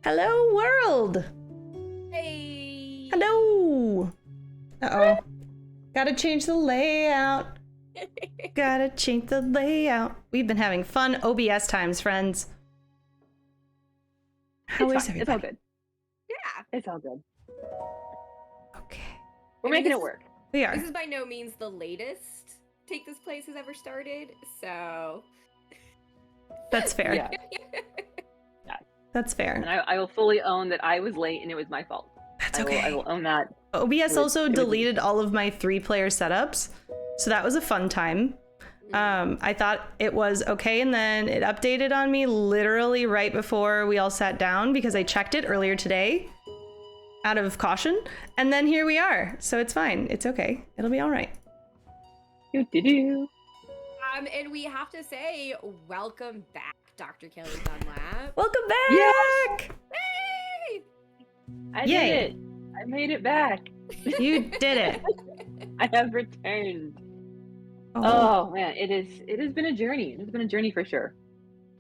Hello, world. Hey. Hello. Uh-oh. Gotta change the layout. Gotta change the layout. We've been having fun OBS times, friends. How is everybody? It's all good. Yeah. It's all good. Okay. We're making it work. We are. This is by no means the latest Take This Place has ever started, so... That's fair. Yeah. That's fair. And I will fully own that I was late and it was my fault. That's okay. I will own that. OBS also deleted all of my 3-player setups, so that was a fun time. I thought it was okay, and then it updated on me literally right before we all sat down because I checked it earlier today out of caution, and then here we are. So it's fine. It's okay. It'll be all right. Do-do-do. And we have to say, welcome back, Dr. Kelly Dunlap. Welcome back! Yes! Hey! I Yay. did it. I made it back. You did it. I have returned. Oh, Oh man, it has been a journey. It has been a journey for sure.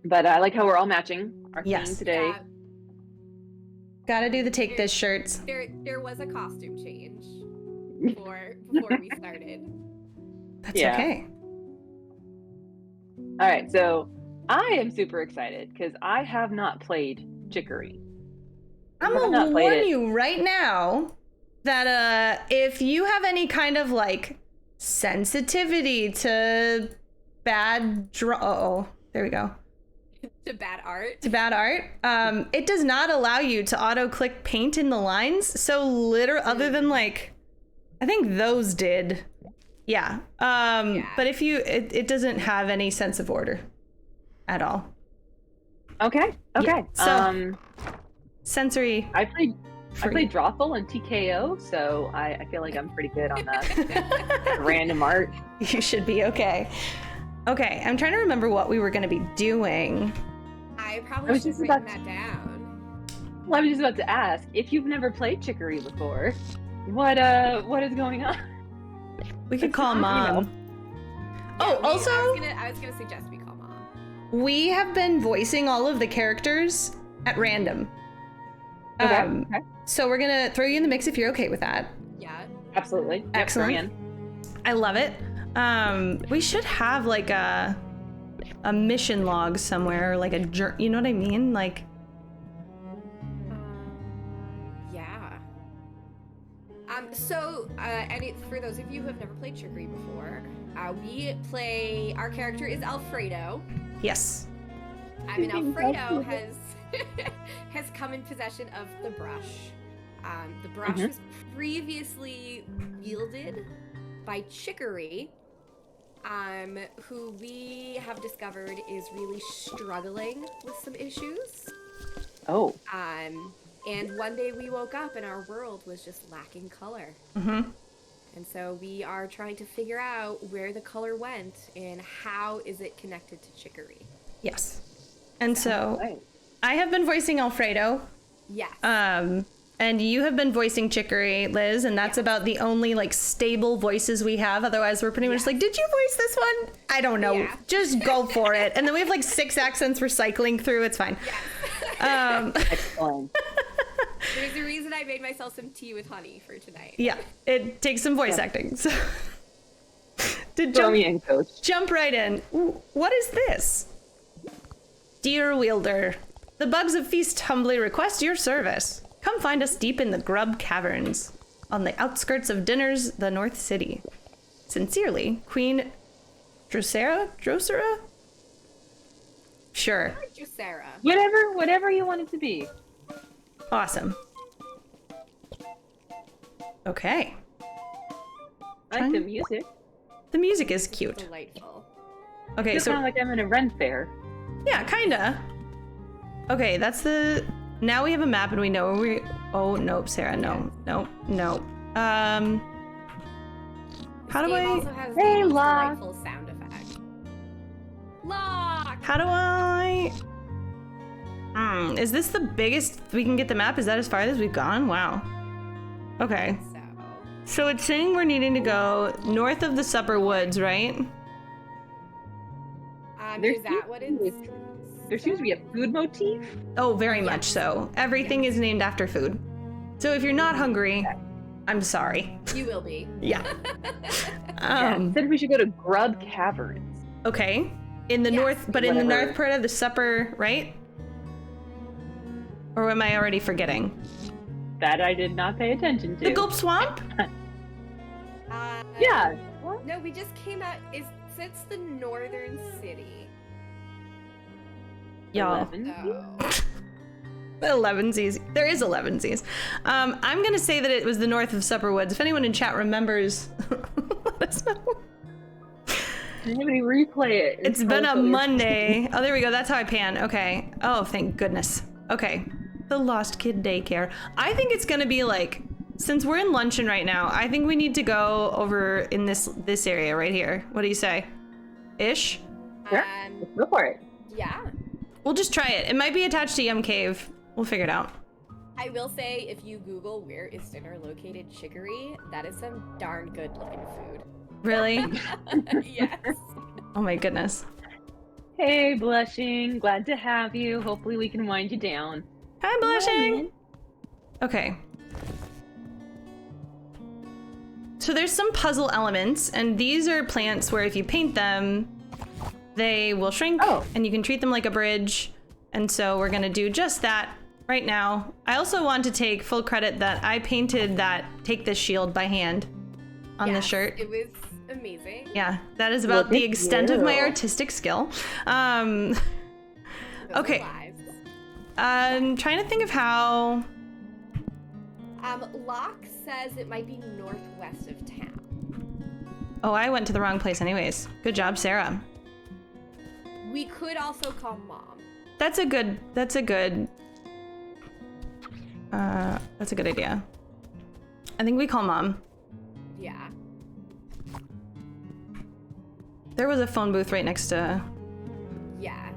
But I like how we're all matching our Yes. theme today. Yeah, gotta do the take this shirts. there was a costume change before we started. That's Yeah. okay. All right, so I am super excited because I have not played Chicory. I'm I have gonna not played warn it. you right now that if you have any kind of like sensitivity to bad there we go. To bad art. To bad art, it does not allow you to auto click paint in the lines. So other than like, I think those did. Yeah. But if you, it doesn't have any sense of order at all. Okay. Yeah, so- Sensory. I played Drothel and TKO, so I feel like I'm pretty good on the random art. You should be okay. Okay, I'm trying to remember what we were going to be doing. I I probably was should have just written about that down. Well, I was just about to ask if you've never played Chicory before. What is going on? We could call You know. Mom. Oh, Yeah, also, I was gonna suggest we call Mom. we have been voicing all of the characters at random. Okay. So we're going to throw you in the mix if you're okay with that. Yeah. Absolutely. Yep, Excellent. bring in. I love it. We should have like a mission log somewhere, like you know what I mean? Like, Yeah. For those of you who have never played Chicory before, our character is Alfredo. yes. I mean, Alfredo has come in possession of the brush. The brush was previously wielded by Chicory, who we have discovered is really struggling with some issues. Oh. And one day we woke up and our world was just lacking color. Mm-hmm. And so we are trying to figure out where the color went and how is it connected to Chicory. Yes. And so Right. I have been voicing Alfredo. Yes. And you have been voicing Chicory, Liz, and that's about the only like stable voices we have. Otherwise, we're pretty much like, did you voice this one? I don't know. Yeah. Just go for it. And then we have like 6 accents we're cycling through. It's fine. Excellent. There's a reason I made myself some tea with honey for tonight. Yeah, it takes some voice acting. So Throw me in, coach. jump right in. Ooh, what is this? Dear Wielder, the bugs of Feast humbly request your service. Come find us deep in the Grub Caverns, on the outskirts of Dinner's the North City. Sincerely, Queen Drosera? Sure. Just Sarah. Whatever you want it to be. Awesome. Okay. I like the music. The music is cute. Delightful. Okay, It's so kind of like I'm in a Ren fair. yeah, kinda. Okay, that's the... Now we have a map and we know where we... Oh, nope, Sarah, no. Nope. How do This game I... also has Hey, the most Locke. delightful sound effect. Lock! How do I... Is this the biggest we can get the map? Is that as far as we've gone? Wow. Okay. So it's saying we're needing to go north of the Supper Woods, right? There's Is that what it's There seems to be a food motif. Oh, very much so. Everything is named after food. So if you're not hungry, I'm sorry. You will be. Yeah. Said we should go to Grub Caverns. Okay. In the north, but in the north part of the supper, right? Or am I already forgetting? That I did not pay attention to. The Gulp Swamp? Yeah. No, we just came out. It's the northern city. Y'all. Oh. 11sies. There is 11sies. I'm gonna say that it was the north of Supper Woods. If anyone in chat remembers, let us know. Anybody replay it? It's been a Monday. Oh, there we go. That's how I pan. Okay. Oh, thank goodness. Okay. The Lost Kid Daycare. I think it's gonna be like, since we're in luncheon right now, I think we need to go over in this area right here. What do you say? Ish? Sure. Let's go for it. Yeah. We'll just try it. It might be attached to Yum Cave. We'll figure it out. I will say, if you Google where is dinner located Chicory, that is some darn good looking food. Really? Yes. Oh my goodness. Hey, Blushing. Glad to have you. Hopefully we can wind you down. Hi, Blushing. Okay. So there's some puzzle elements, and these are plants where if you paint them, they will shrink, and you can treat them like a bridge. And so we're gonna do just that right now. I also want to take full credit that I painted that Take This Shield by hand on the shirt. It was amazing. Yeah, that is about the extent of my artistic skill. Okay. I'm trying to think of how... Locke says it might be northwest of town. Oh, I went to the wrong place anyways. Good job, Sarah. We could also call Mom. That's a good idea. I think we call Mom. Yeah. There was a phone booth right next to... Yes.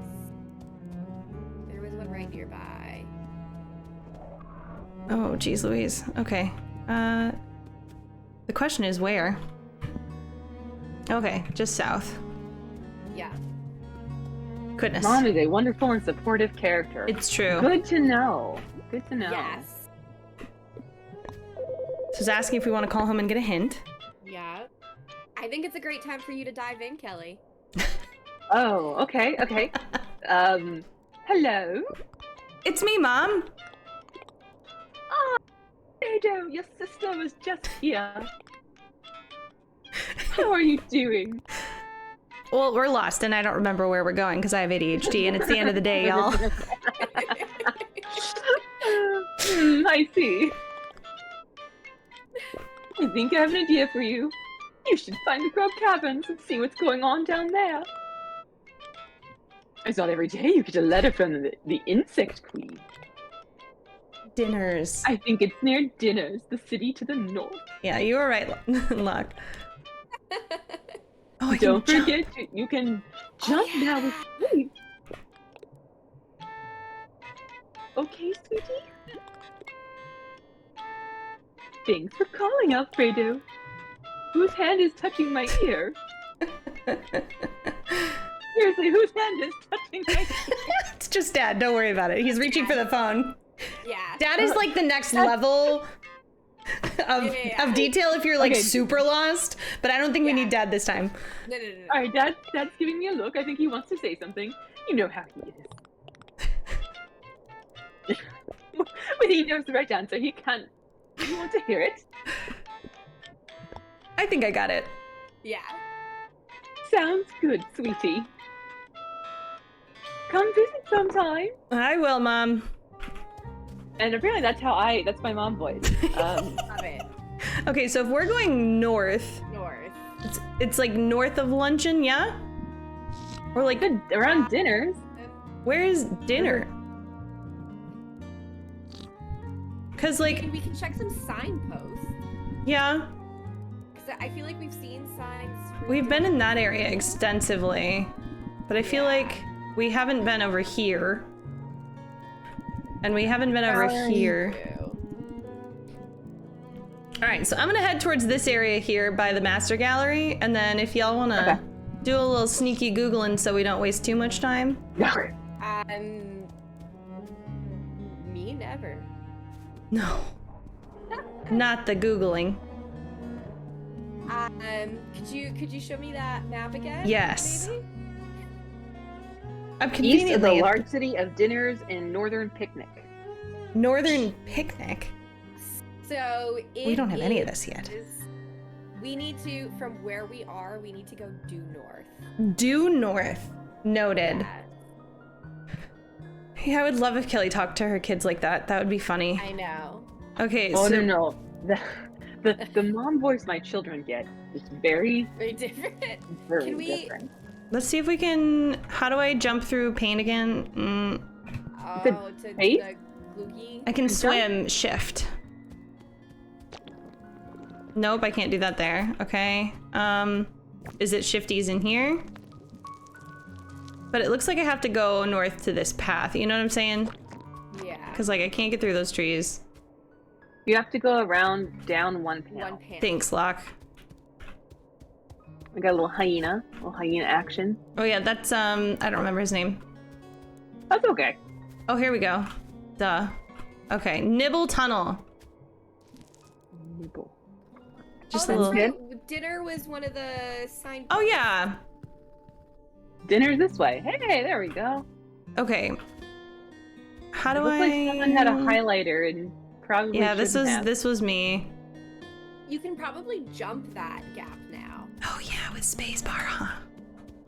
There was one right nearby. Oh, geez Louise. Okay. The question is where? Okay, just south. Yeah. Goodness. Mom is a wonderful and supportive character. It's true. Good to know. Good to know. Yes. So he's asking if we want to call home and get a hint. Yeah. I think it's a great time for you to dive in, Kelly. Oh, okay, okay. Hello? It's me, Mom. Ah, Ado, your sister was just here. How are you doing? Well, we're lost, and I don't remember where we're going because I have ADHD, and it's the end of the day, y'all. I see. I think I have an idea for you. You should find the Grub Caverns and see what's going on down there. It's not every day you get a letter from the Insect Queen. Dinners. I think it's near Dinners, the city to the north. Yeah, you were right, Locke. Oh, Don't forget, you can jump now with sleep. Okay, sweetie? Thanks for calling, Alfredo. Whose hand is touching my ear? Seriously, whose hand is touching my ear? It's just Dad, don't worry about it. He's reaching for the phone. Yeah. Dad is like the next level of detail if you're like super lost, but I don't think we need Dad this time. No. Alright, Dad's giving me a look. I think he wants to say something. You know how he is. But he knows the right answer. He can't. You want to hear it? I think I got it. Yeah. Sounds good, sweetie. Come visit sometime. I will, Mom. And apparently that's my mom voice. Love it. Okay, so if we're going north, it's like north of Luncheon, yeah? Or like around Dinners. Where is Dinner? Cause like we can check some signposts. Yeah. Cause I feel like we've seen signs. We've been in that area extensively, but I feel like we haven't been over here. And we haven't been over here. Alright, so I'm gonna head towards this area here by the Master Gallery, and then if y'all wanna do a little sneaky Googling so we don't waste too much time, Me never. No. Not the Googling. Could you show me that map again? Yes. Maybe? I'm East of the conveniently large city of dinners and northern picnic. Northern Picnic. So We don't have any of this yet. We need to, from where we are, we need to go due north. Due north. Noted. Yeah, Yeah, I would love if Kelly talked to her kids like that. That would be funny. I know. Okay, Oh, so no. The mom voice my children get is very, Very different. very Can we- different. let's see if we can. How do I jump through paint again? Oh, to space? the gloogie. I can Jump? swim. Shift. Nope, I can't do that there. Okay. Is it shifties in here? But it looks like I have to go north to this path. You know what I'm saying? Yeah. Because like I can't get through those trees. You have to go around down one panel. One panel. Thanks, Locke. I got a little hyena action. Oh yeah, that's I don't remember his name. That's okay. Oh, here we go. Duh. Okay, Nibble Tunnel. Nibble. Just oh, a that's little. right. Dinner was one of the sign. Oh yeah. Dinner's this way. Hey, there we go. Okay. How do It looks I? like someone had a highlighter and probably Yeah, shouldn't have. this was me. You can probably jump that gap now. Oh yeah, with spacebar, huh?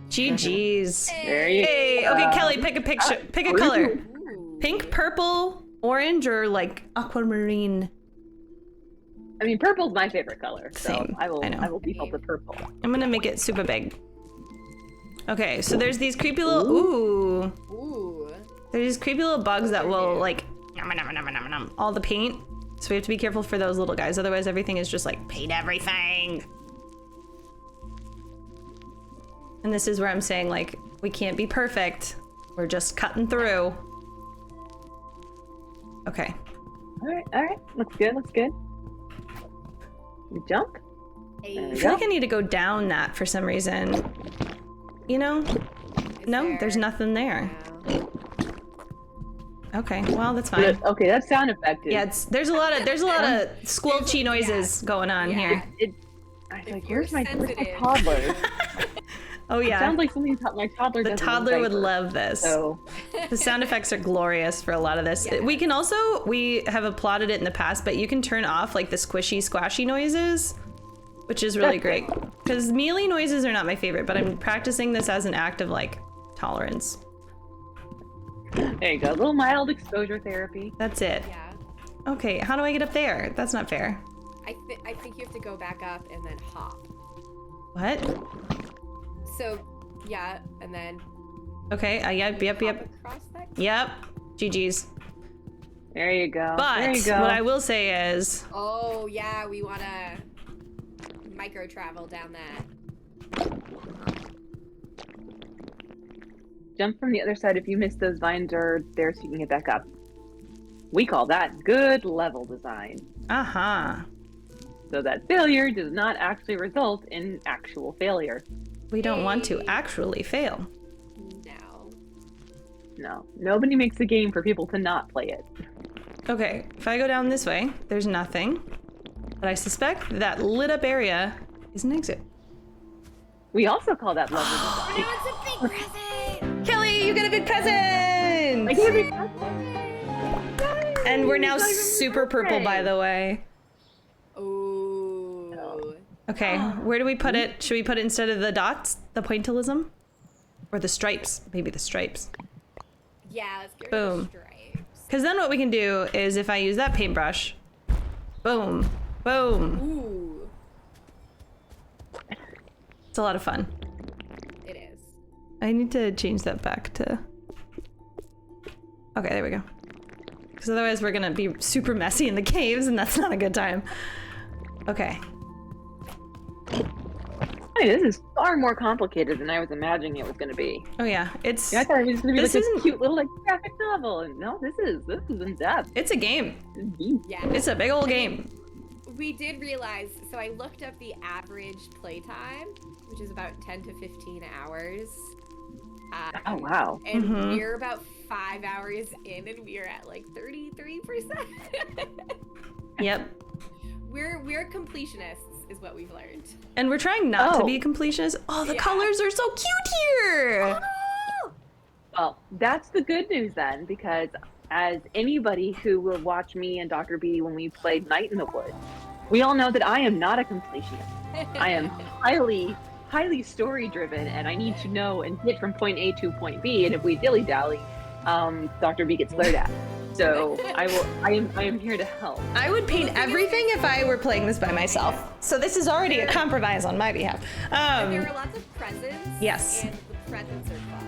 GG's. There you Hey, go. okay, Kelly, pick a picture. Pick a color. Ooh. Pink, purple, orange, or like aquamarine. I mean, purple's my favorite color, so Same, I will I know. default to purple. I'm gonna make it super big. Okay, so there's these creepy little ooh. Ooh. There's these creepy little bugs that will Yeah. like nom, all the paint. So we have to be careful for those little guys. Otherwise, everything is just like paint everything. And this is where I'm saying like we can't be perfect. We're just cutting through. Okay. All right. Looks good. You jump. Hey, I There feel like I need to go down that for some reason. You know? is No, there's nothing there. No. Okay, well that's fine. Okay, that sound effect is. Yeah, there's a lot of squelchy noises going on Yeah. here. I was If like, you're where's my sensitive. toddler? Oh It yeah. sounds like something my toddler The does. toddler would diaper. love this. So The sound effects are glorious for a lot of this. Yeah. We have applauded it in the past, but you can turn off like the squishy, squashy noises, which is really great. Because mealy noises are not my favorite, but I'm practicing this as an act of like tolerance. there you go. A little mild exposure therapy. That's it. Yeah. Okay, how do I get up there? That's not fair. I think you have to go back up and then hop. What? So, yeah, and then Okay, yep. hop across that. Yep. GG's. There you go. But there you go. what I will say is, Oh yeah, we wanna micro travel down that. Jump from the other side if you miss those vines are there so you can get back up. We call that good level design. So that failure does not actually result in actual failure. We don't want to Yay. actually fail. No. No, nobody makes a game for people to not play it. Okay, if I go down this way, there's nothing. But I suspect that lit up area is an exit. We also call that level design. Now it's a big present. Kelly, you get a big present! I gave it- And we're now It's like a super birthday. purple, by the way. Ooh. Okay, where do we put it? Should we put it instead of the dots? The pointillism? Or the stripes? Maybe the stripes. Yeah, let's get rid Boom. of the stripes. Because then what we can do is if I use that paintbrush, boom, boom. Ooh. It's a lot of fun. It is. I need to change that back to... Okay, there we go. Because otherwise we're gonna be super messy in the caves and that's not a good time. Okay. Hey, this is far more complicated than I was imagining it was going to be. Oh yeah, it's... Yeah, I thought it was going to be This like isn't- this cute little like graphic novel, and no, this is in depth. It's a game. This is deep. Yeah. It's a big old game. We did realize, so I looked up the average playtime, which is about 10 to 15 hours. Oh, wow. And Mhm. we're about 5 hours in, and we're at like 33%. Yep. We're completionists, is what we've learned. And we're trying not to Oh. be completionists. Oh, the Yeah. colors are so cute here. Oh! Well, that's the good news then, because as anybody who will watch me and Dr. B when we played Night in the Woods, we all know that I am not a completionist. I am highly story driven, and I need to know and get from point A to point B. And if we dilly dally, Dr. B gets glared at. So I am here to help. I would paint everything if I were playing this by myself. So this is already a compromise on my behalf. There are lots of presents. Yes. And the presents are flush.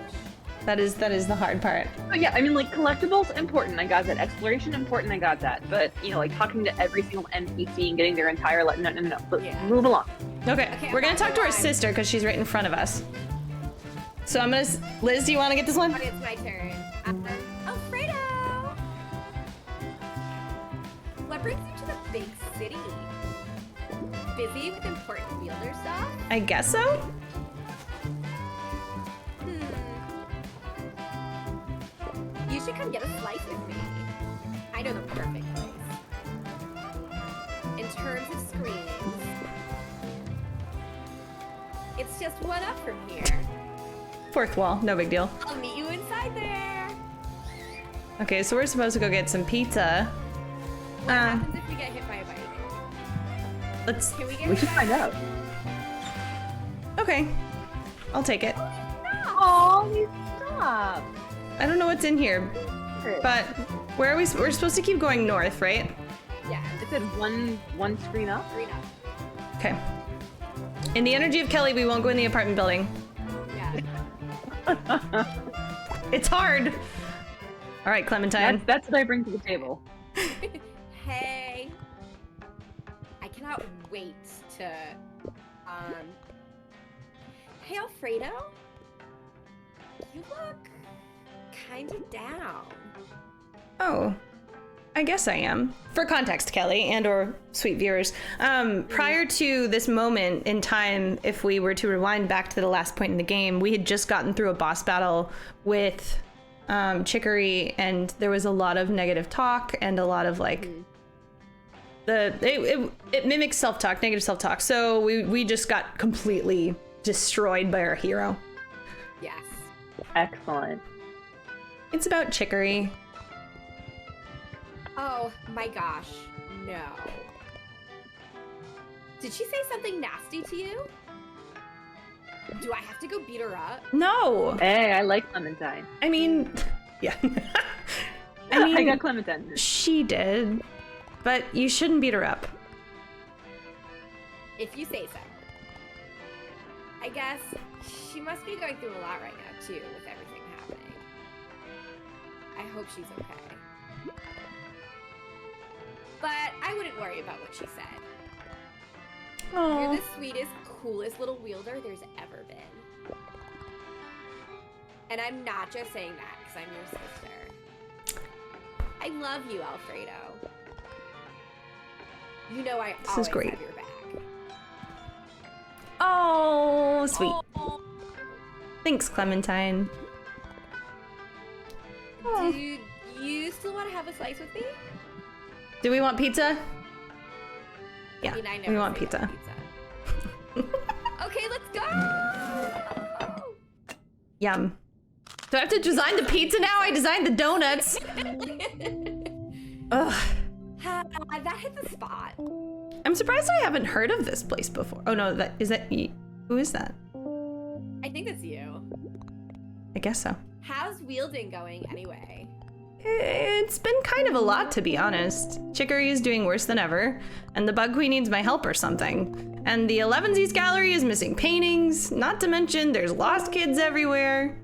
That is the hard part. But yeah, I mean, like, collectibles, important, I got that. Exploration, important, I got that. But, you know, like, talking to every single NPC and getting their entire, no. But Yeah. move along. Okay, we're gonna talk to our Fine. sister because she's right in front of us. So I'm gonna, Liz, do you want to get this one? Okay, it's my turn. Alfredo! What brings you to the big city? Busy with important wielder stuff? I guess so. You should come get a slice with me. I know the perfect place. In terms of screenings, it's just one up from here. Fourth wall, no big deal. I'll meet you inside there. Okay, so we're supposed to go get some pizza. What happens if we get hit by a bike? Let's. Can we get We hit should by find a out. Okay, I'll take it. Oh, you stop. I don't know what's in here, but where are we? We're supposed to keep going north, right? Yeah, It said one screen up. green up. Okay. In the energy of Kelly, we won't go in the apartment building. Yeah. It's hard. All right, Clementine. That's what I bring to the table. Hey. I cannot wait to, Hey, Alfredo? You look kinda down. Oh, I guess I am. For context, Kelly and or sweet viewers, prior to this moment in time, if we were to rewind back to the last point in the game, we had just gotten through a boss battle with Chicory, and there was a lot of negative talk and a lot of like it mimics self-talk, negative self-talk. So we just got completely destroyed by our hero. Yes. Excellent. It's about Chicory. Oh my gosh, no. Did she say something nasty to you? Do I have to go beat her up? No, Hey, I like Clementine. I mean, yeah. I mean, I got Clementine. she did, but you shouldn't beat her up. If you say so. I guess she must be going through a lot right now, too, with everything happening. I hope she's okay. But I wouldn't worry about what she said. You're Oh, the sweetest, coolest little wielder there's ever been. And I'm not just saying that because I'm your sister. I love you, Alfredo. You know I This is always great. have your back. oh, sweet. Oh, Thanks, Clementine. Oh. dude, you still want to have a slice with me? Do we want pizza? Yeah, I mean, I never we want say no to pizza. Okay, let's go! Yum. Do I have to design the pizza now? I designed the donuts. Ugh. That hit the spot. I'm surprised I haven't heard of this place before. Oh no, who is that? I think that's you. I guess so. How's wielding going anyway? It's been kind of a lot, to be honest. Chicory is doing worse than ever, and the Bug Queen needs my help or something. And the 11sies gallery is missing paintings, not to mention there's lost kids everywhere.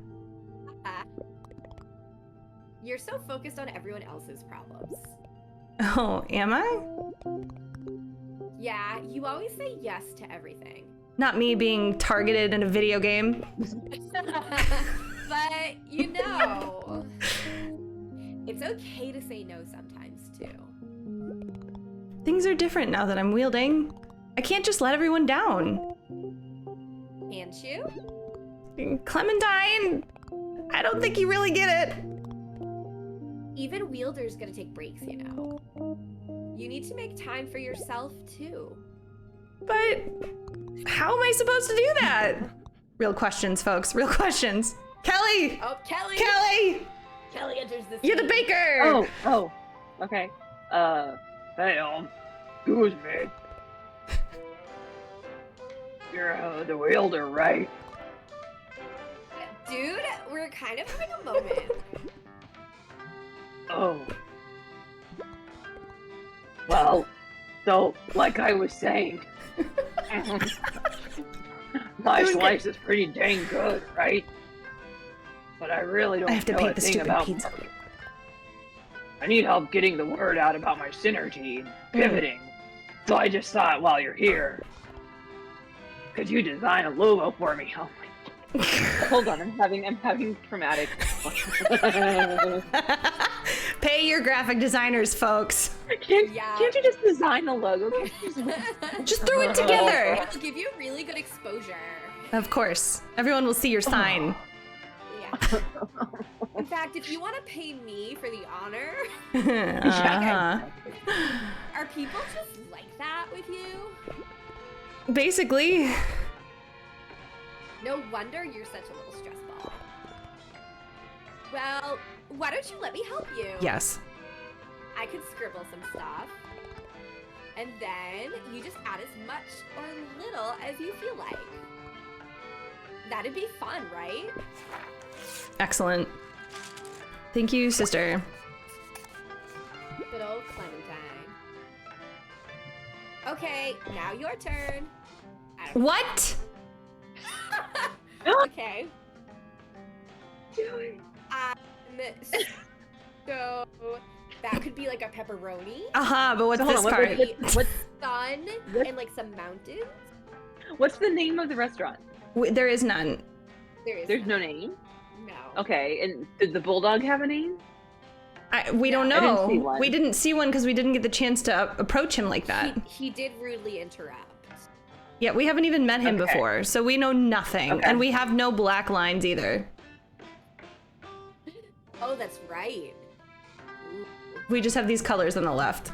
You're so focused on everyone else's problems. Oh, am I? Yeah, you always say yes to everything. Not me being targeted in a video game. But, you know, it's okay to say no sometimes, too. Things are different now that I'm wielding. I can't just let everyone down. Can't you? Clementine! I don't think you really get it. Even Wielder's gonna take breaks, you know. You need to make time for yourself, too. But how am I supposed to do that? Real questions, folks. Real questions. Kelly! Oh, Kelly! Kelly! Kelly enters the You're the scene. baker! Oh, okay. Hey, excuse me. You're the wielder, right? Dude, we're kind of having a moment. Oh. Well, so, like I was saying, my slice is pretty dang good, right? But I really don't I have to know paint a the thing stupid about pizza. marketing. I need help getting the word out about my synergy and pivoting. So I just thought, while you're here, could you design a logo for me? Oh my. Hold on, I'm having traumatic. Pay your graphic designers, folks. Can't you just design the logo? Can't you Just throw it together. It'll give you really good exposure. Of course. Everyone will see your sign. Yeah. In fact, if you want to pay me for the honor, Uh-huh. are people just like that with you? Basically. No wonder you're such a little stress ball. Well, why don't you let me help you? Yes. I could scribble some stuff. And then you just add as much or little as you feel like. That'd be fun, right? Excellent. Thank you, sister. Good old Clementine. Okay, now your turn. What? Okay. So that could be like a pepperoni. But what's So hold this on, part? what's Sun and like some mountains. what's the name of the restaurant? There is none. There's no name. No. Okay, and did the bulldog have a name? We don't I didn't know. see one. We didn't see one because we didn't get the chance to approach him like that. He did rudely interrupt. Yeah, we haven't even met him Okay. before, so we know nothing. Okay. And we have no black lines either. Oh, that's right. We just have these colors on the left.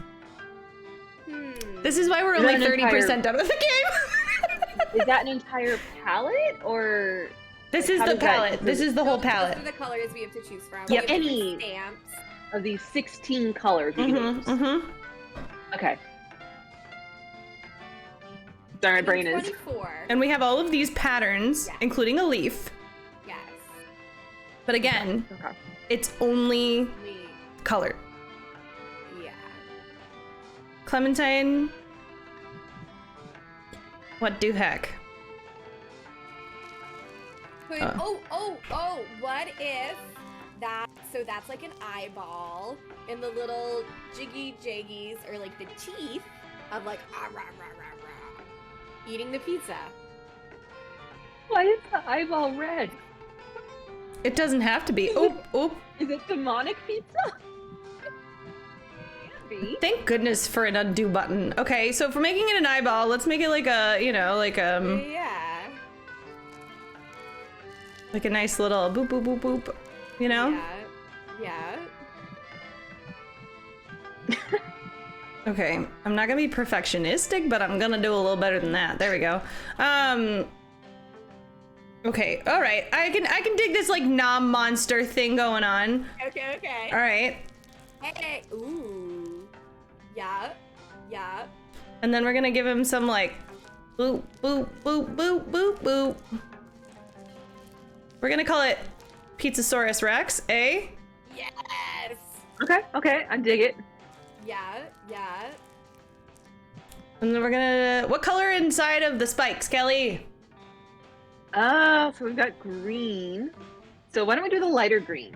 Hmm. This is why we're Is only that an 30% done with the game. Is that an entire palette or This is How the does that- palette. This is the whole Those palette. are the colors we have to choose from. Yep. We have different Any- stamps. of these 16 colors we can use? Okay. Sorry, my brain is. 24. And we have all of these patterns, Yeah. including a leaf. Yes. But again, Okay. it's only We. color. Yeah. Clementine. What do heck? Could, what if that, so that's like an eyeball, and the little jiggy jaggies are like the teeth of like, ah, rah, rah, rah, rah, eating the pizza. Why is the eyeball red? It doesn't have to be. Oop. Is it demonic pizza? Can't be. Thank goodness for an undo button. Okay, so if we're making it an eyeball, let's make it like a, Yeah. like a nice little boop, boop, boop, boop. You know? Yeah. Okay, I'm not gonna be perfectionistic, but I'm gonna do a little better than that. There we go. Okay, all right. I can dig this like nom monster thing going on. Okay. All right, Hey. Ooh. Yeah. and then we're gonna give him some like boop, boop, boop, boop, boop, boop. We're gonna call it Pizzasaurus Rex, eh? Yes. Okay, I dig it. Yeah. And then we're gonna. What color inside of the spikes, Kelly? So we've got green. So why don't we do the lighter green?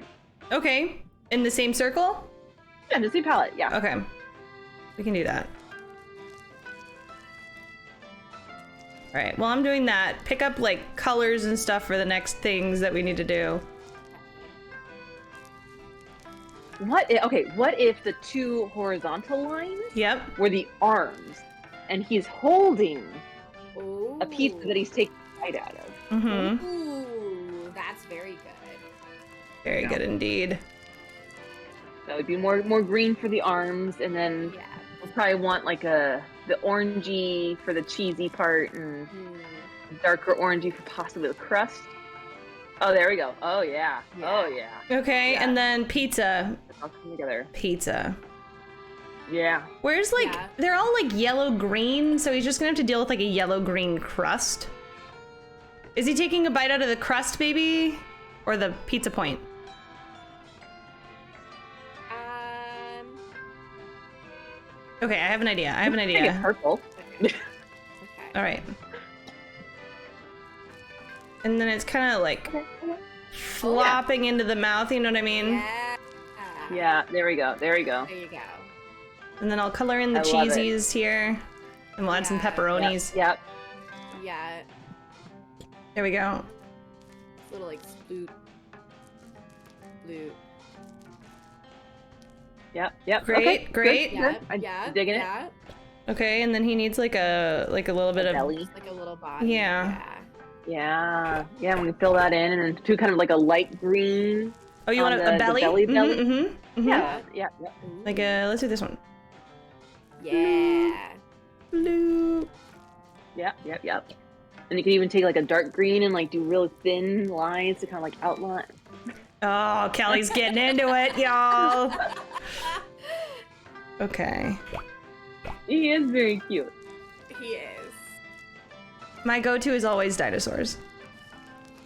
Okay, in the same circle. Yeah, the same palette, yeah. Okay, we can do that. All right, while I'm doing that, pick up like colors and stuff for the next things that we need to do. What if the two horizontal lines Yep. were the arms, and he's holding Ooh. a pizza that he's taking a bite out of? Mm-hmm. Ooh, that's very good. Very good indeed. That would be more green for the arms, and then Yeah. we'll probably want like the orangey for the cheesy part, and darker orangey for possibly the crust. Oh, there we go. Oh yeah. Oh yeah. Okay, Yeah. and then pizza. It's all come together. Pizza. Yeah. Where's like, Yeah. they're all like yellow-green, so he's just gonna have to deal with like a yellow-green crust. Is he taking a bite out of the crust, baby? Or the pizza point? Okay, I have an idea. I have an I get idea. purple. Okay. All right. And then it's kind of like flopping into the mouth, you know what I mean? Yeah. Yeah, there we go. There we go. There you go. And then I'll color in the I love it. cheesies here. And we'll add some Yeah. pepperonis. Yep. Yeah. There we go. It's a little like sploot. Sploot. Yep. Great, Okay, great. good, Yeah. good. I'm Yeah. digging it. Yeah. Okay, and then he needs like a little bit of Belly. Just like a little body. Yeah. Yeah. Yeah, I'm gonna fill that in, and then do kind of like a light green. Oh, you on want the a belly? belly. Yeah. Yeah. Ooh. Like let's do this one. Yeah. Blue. Yep. And you can even take like a dark green and like do real thin lines to kind of like outline. Oh, Kelly's getting into it, y'all. Okay. He is very cute. He is. My go-to is always dinosaurs.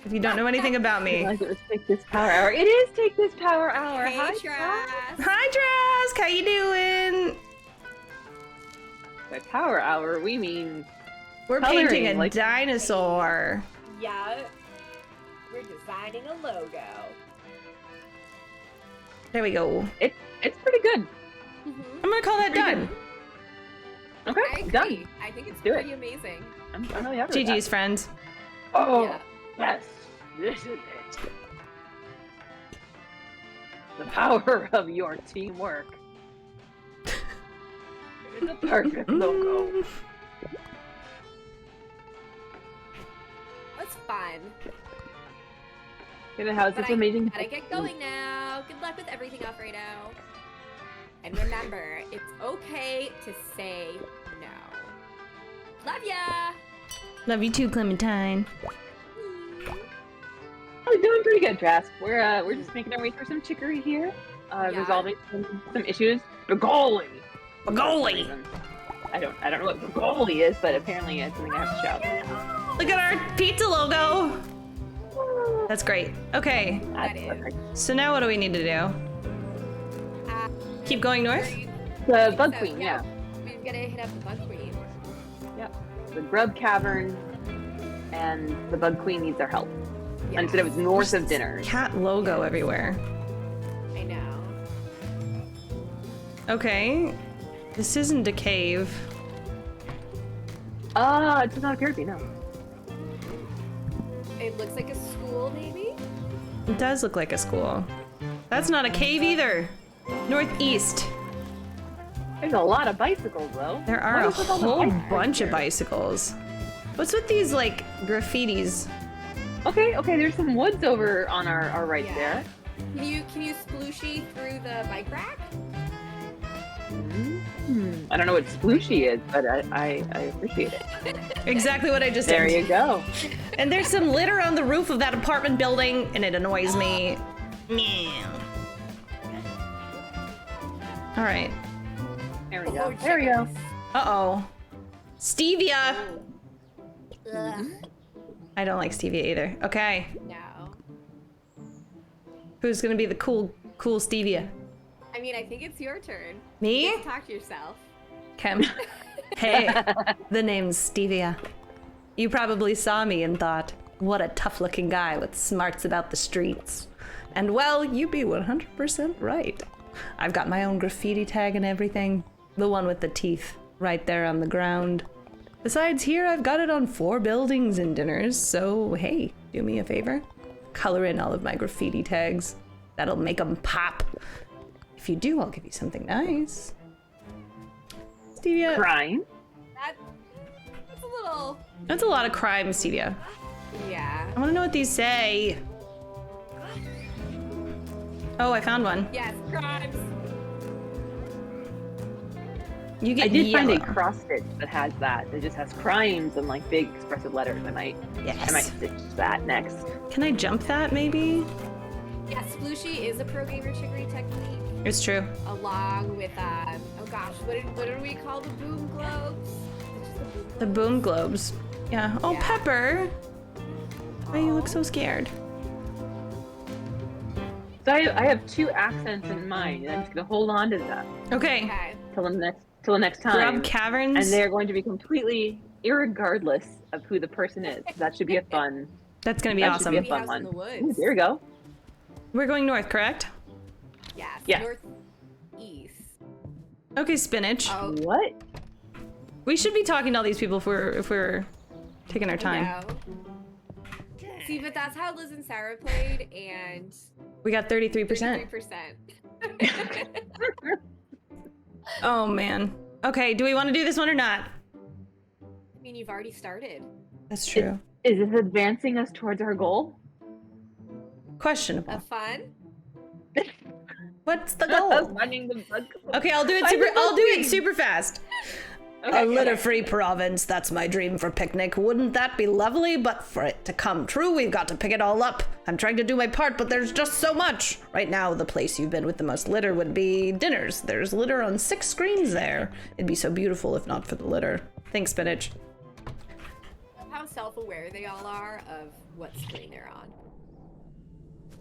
If you don't know anything about me. Like it was Take This Power Hour. It is Take This Power Hour. Hey, Hi, Trask. Hi, Trask. How you doing? By Power Hour, we mean We're Coloring, painting a like- dinosaur. Yeah. We're designing a logo. There we go. it's pretty good. I'm gonna call that Pretty done. Okay, I agree. done. I think it's Do it. pretty amazing. I'm really happy with GG's, that. friends. Oh, Yeah. yes. This is it. The power of your teamwork. It's a perfect logo. That's fun. It has But this amazing. Gotta get going now. Good luck with everything, Alfredo. And remember, it's okay to say no. Love ya! Love you too, Clementine. Oh, doing pretty good, Trask. We're just making our way through some chicory here, Yeah. resolving some issues. Begoli. Begoli. I don't know what Begoli is, but apparently it's something I have to shout. Look at our pizza logo. That's great. Okay, That That's is. perfect. so now what do we need to do? Keep going north? The Bug So, Queen, yeah. We've gotta hit up the Bug Queen. Yep. The Grub Cavern and the Bug Queen needs our help. Yeah. And said it was north of dinner. Cat logo everywhere. I know. Okay, this isn't a cave. It does not appear to be, no. It looks like a school, maybe? It does look like a school. That's not a cave either. Northeast. There's a lot of bicycles, though. There are What a is with all the whole bikes bunch of here? bicycles. What's with these like graffitis? Okay, there's some woods over on our right Yeah. there. Can you splooshy through the bike rack? I don't know what splooshy is, but I appreciate it. Exactly what I just There said. you go. And there's some litter on the roof of that apartment building, and it annoys me. Meow. All right. There we Oh, go. There we go. chickens. Uh-oh. Stevia. Ugh. I don't like stevia either. Okay. No. Who's gonna be the cool stevia? I mean, I think it's your turn. Me? Just talk to yourself. Kim. Hey, the name's Stevia. You probably saw me and thought, what a tough looking guy with smarts about the streets. And well, you'd be 100% right. I've got my own graffiti tag and everything. The one with the teeth, right there on the ground. Besides here, I've got it on 4 buildings and dinners, so hey, do me a favor. Color in all of my graffiti tags. That'll make them pop. If you do, I'll give you something nice. Stevia. Crying. That's a little. That's a lot of crime, Stevia. Yeah. I want to know what these say. Oh, I found one. Yes, crimes. You get I did yellow. find a cross stitch that has that. It just has crimes and like big expressive letters. I might Yes. stitch that next. Can I jump that maybe? Yes, Splooshy is a pro gamer chicory technique, It's true. along with oh gosh, what did we call the boom globes? The boom globes. Yeah. Oh, Yeah. Pepper. Why you look so scared? So I have 2 accents in mind, and I'm just gonna hold on to them Okay. Okay. till the next time. Grub Caverns. And they're going to be completely irregardless of who the person is. That should be a fun. That's gonna be that should awesome. be a Maybe fun House one. in the Woods. Ooh, there we go. We're going north, correct? Yes. Yes. Northeast. Okay, spinach. Oh, What? We should be talking to all these people if we're taking our time. no. See, but that's how Liz and Sarah played, and We got 33%. 33%. Oh man. Okay, do we want to do this one or not? I mean, you've already started. That's true. Is this advancing us towards our goal? Questionable. Of fun. What's the goal? Finding the bug. Okay, I'll do it Find super. the I'll do it bug. super fast. Okay, A litter-free province, that's my dream for picnic. Wouldn't that be lovely? But for it to come true, we've got to pick it all up. I'm trying to do my part, but there's just so much. Right now, the place you've been with the most litter would be dinners. There's litter on 6 screens there. It'd be so beautiful if not for the litter. Thanks, spinach. How self-aware they all are of what screen they're on.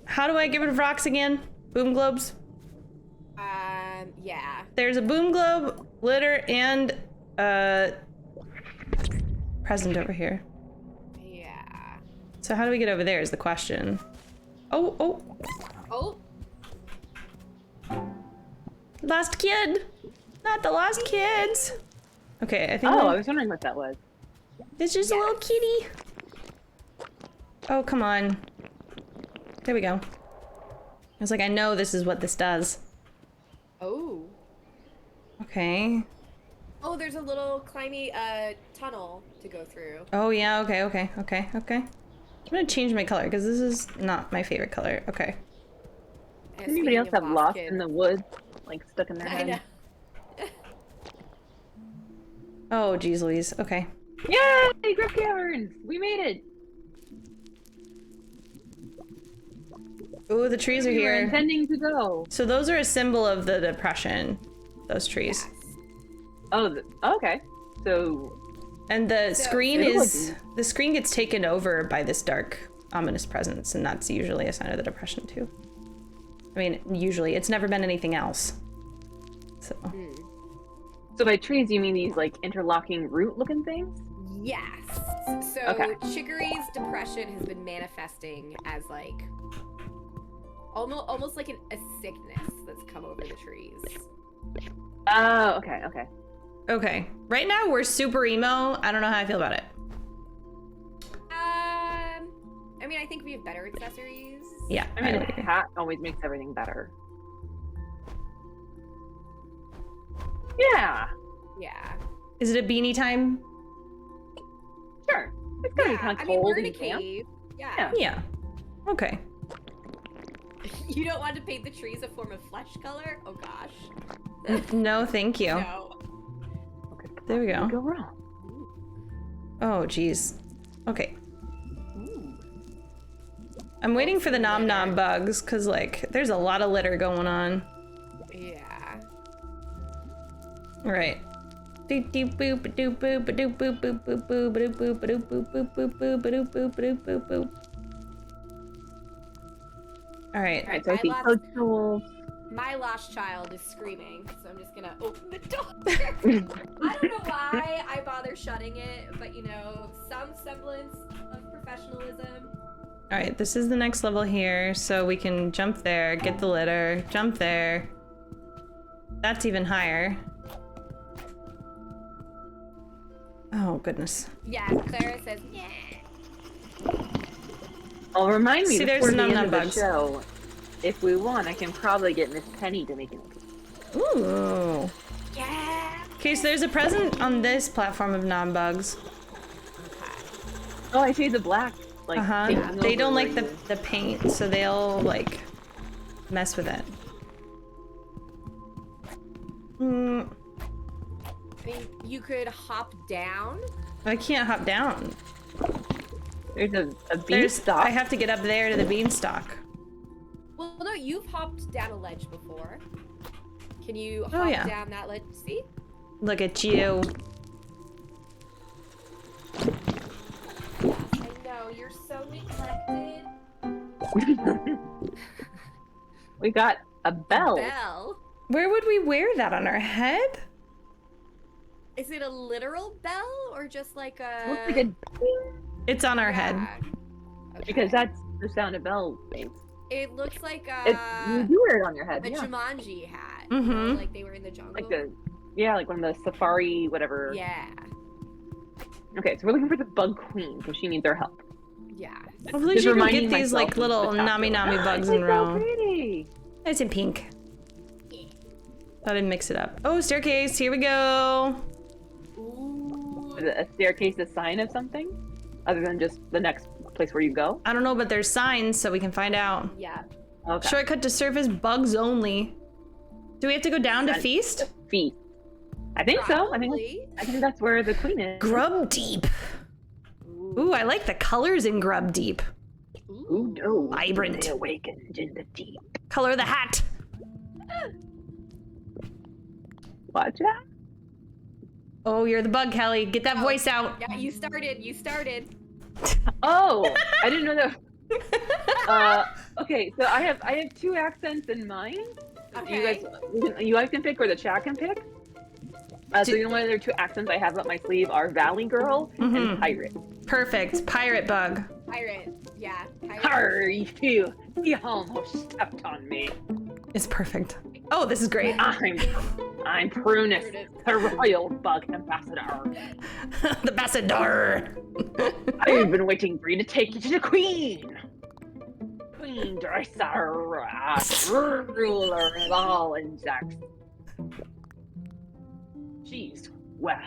How do I get rid of rocks again? Boom globes? Yeah. There's a boom globe, litter, and present over here. Yeah. So how do we get over there is the question. Oh, Oh, last kid. Not the last kids. Okay, I think Oh, I was wondering what that was. it's just a little kitty. Oh, come on. There we go. I was like, I know this is what this does. oh. Okay. Oh, there's a little climby tunnel to go through. Oh, yeah, okay. I'm gonna change my color because this is not my favorite color. Okay. And Does anybody else speaking have of lost kid- in the woods, like stuck in their I head? know. Oh, geez Louise. Okay. Yay! Grub Caverns! We made it! Ooh, the trees are We were here. intending to go. So those are a symbol of the depression. Those trees. Yes. Oh, okay. So, And the screen it is the screen gets taken over by this dark, ominous presence, and that's usually a sign of the depression too. I mean, usually it's never been anything else. So so by trees you mean these like interlocking root-looking things? Yes. So Okay. Chicory's depression has been manifesting as like almost like a sickness that's come over the trees. Oh, okay. okay, right now we're super emo. I don't know how I feel about it. I mean, I think we have better accessories. Yeah, I mean, would a agree. hat always makes everything better. Yeah, Yeah. Is it a beanie time? sure. It's gonna be Yeah, kind I of mean, cold we're in a and damp. cave. Yeah. Yeah. Yeah. Okay. You don't want to paint the trees a form of flesh color? Oh gosh. No, thank you. No. What could There we possibly go. Go wrong. Oh, geez. Okay. I'm waiting for the nom nom bugs because like there's a lot of litter going on. Yeah. All right. Doop doop boop doop boop doop boop boop boop boop doop boop doop boop boop boop boop doop boop doop boop boop. All right. Alright, so I see My last- toadstools. My lost child is screaming, so I'm just gonna open the door. I don't know why I bother shutting it, but you know, some semblance of professionalism. All right. This is the next level here, so we can jump there, get the litter, jump there. That's even higher. Oh goodness. Yeah, Clara says, yeah. Oh, remind me See, there's before the num end num of the bugs. show. If we won, I can probably get Miss Penny to make it. Ooh. Yeah. Okay, so there's a present on this platform of nom bugs. Oh, I see the black. Like, Uh huh. taking They over don't where like you- the paint, so they'll like mess with it. Mm, I mean, you could hop down. I can't hop down. There's a I beanstalk. have to get up there to the beanstalk. Well, no, you've hopped down a ledge before. Can you hop Oh, yeah. down that ledge? See? Look at you. I know, you're so neglected. We got a bell. Bell? Where would we wear that, on our head? Is it a literal bell or just like a... Looks like a ding, It's on our head. Okay. because that's the sound a bell makes. It looks like You do wear it on your head. a Yeah. Jumanji hat. Mhm. You know, like they were in the jungle. Like like one of the safari whatever. Yeah. Okay, so we're looking for the bug queen because she needs our help. Yeah. Hopefully Just you can reminding get these myself like of little the top nami row. nami bugs It's in so row. pretty. It's in pink. Thought I'd mix it up. Oh, staircase, here we go. Ooh. Is a staircase a sign of something? Other than just the next place where you go? I don't know, but there's signs so we can find out. Yeah. Okay. Shortcut to surface bugs only. Do we have to go down to feast? Feet. I think so. Probably. I think that's where the queen is. Grub deep. Ooh, I like the colors in Grub Deep. Ooh, no. Vibrant. They awakened in the deep. Color of the hat. Watch out. Oh, you're the bug, Kelly. Get that voice out. Yeah, you started. You started. Oh, I didn't know that. Okay, so I have 2 accents in mind. Okay. You guys can pick, or the chat can pick. So the only other 2 accents I have up my sleeve are Valley Girl and Pirate. Perfect. Pirate bug. Pirate. Yeah. Pirate. Arr, you almost stepped on me. It's perfect. Oh, this is great. I'm Prunus, the royal bug ambassador. The ambassador. I've been waiting for you to take you to the queen. Queen Dressar, ruler of all insects. She's, well,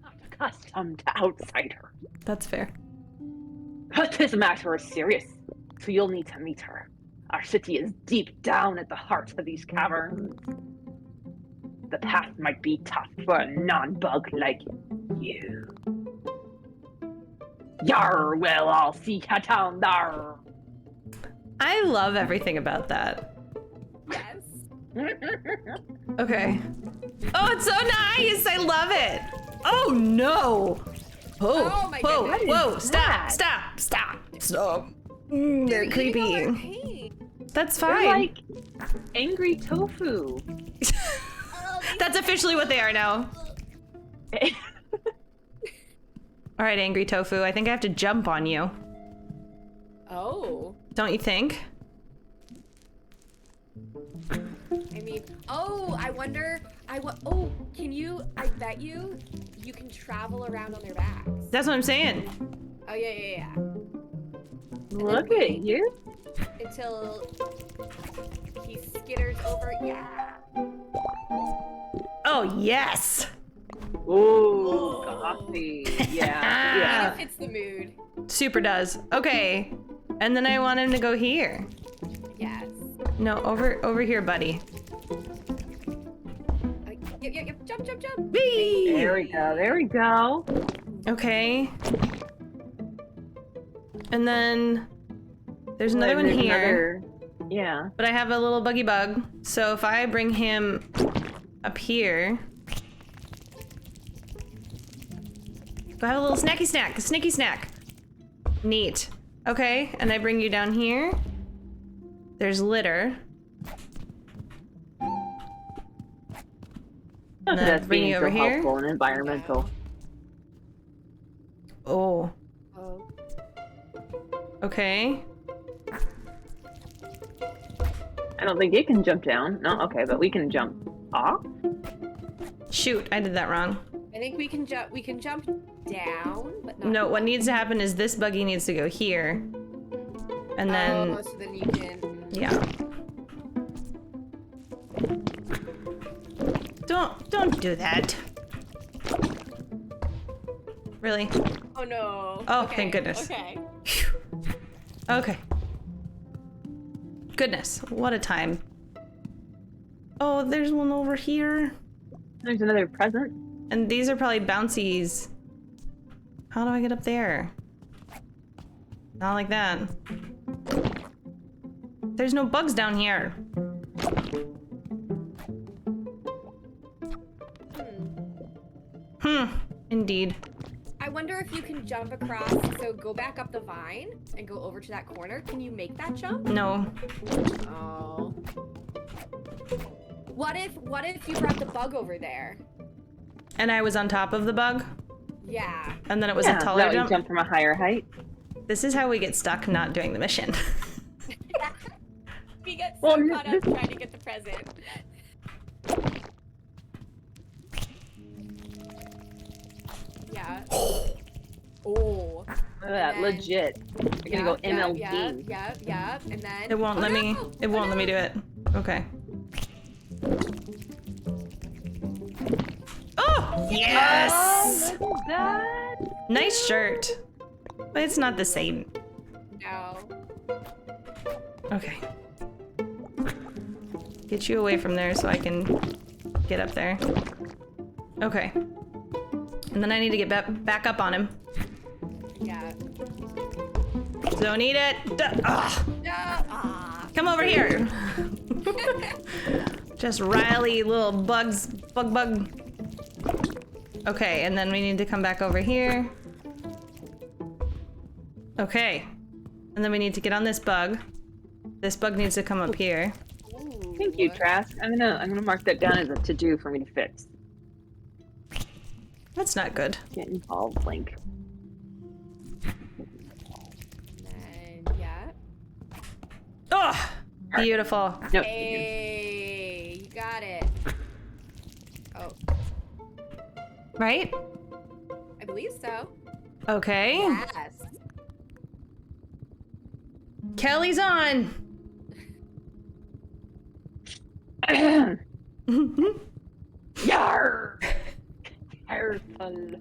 not accustomed to outsider. That's fair. But this matter is serious, so you'll need to meet her. Our city is deep down at the heart of these caverns. The path might be tough for a non-bug like you. Yar, well, I'll see ya down there. I love everything about that. Yes. Okay. Oh, it's so nice. I love it. Oh, no. Oh my whoa, goodness. whoa, stop, that? stop. They're You're creepy. eating all our paint. That's They're fine. like angry tofu. That's officially what they are now. All right, angry tofu. I think I have to jump on you. Oh. Don't you think? I mean, oh, I wonder. Oh, can you? I bet you can travel around on their backs. That's what I'm saying. Oh yeah. Look at you. Until he skitters over. Yeah. Oh, yes. Ooh, coffee. Yeah. It fits the mood. Super does. Okay. And then I want him to go here. Yes. No, over here, buddy. Yep. Jump. Whee! There we go. Okay. And then there's another one There's here. Yeah. But I have a little buggy bug. So if I bring him up here. Go have a little snacky snack. A snicky snack. Neat. Okay, and I bring you down here. There's litter. And then That's bring being you so over here. helpful and environmental. Oh. Oh. Okay. I don't think it can jump down. No, okay, but we can jump off. Shoot, I did that wrong. I think we can jump. We can jump down, but not. No, what needs to happen is this buggy needs to go here. And then, Oh, so then you can. yeah. Don't do that. Really? Oh no. Oh, Okay, thank goodness. Okay. Okay. goodness, what a time. Oh, there's one over here. There's another present. And these are probably bouncies. How do I get up there? Not like that. There's no bugs down here. Indeed. I wonder if you can jump across. So go back up the vine and go over to that corner. Can you make that jump? No. Oh. What if you brought the bug over there? And I was on top of the bug? Yeah. And then it was a taller you jump? jump from a higher height. This is how we get stuck not doing the mission. We get so caught up trying to get the present. Yeah. Oh. Legit. You're gonna go MLG. Yeah. And then It won't let me. It won't let me do it. Okay. Oh! Yes! Oh, look at that. Nice shirt. But it's not the same. No. Okay. Get you away from there so I can get up there. Okay. And then I need to get back up on him. Yeah. Don't eat it. Come over here. Just Riley, little bugs. Bug. Okay, and then we need to come back over here. Okay. And then we need to get on this bug. This bug needs to come up here. Ooh. Thank you, Trask. I'm gonna mark that down as a to-do for me to fix. That's not good. Get involved, Link. And yeah. Oh, beautiful. No. Hey, you got it. Oh, Right? I believe so. Okay. Yes. Kelly's on. Yar! Careful.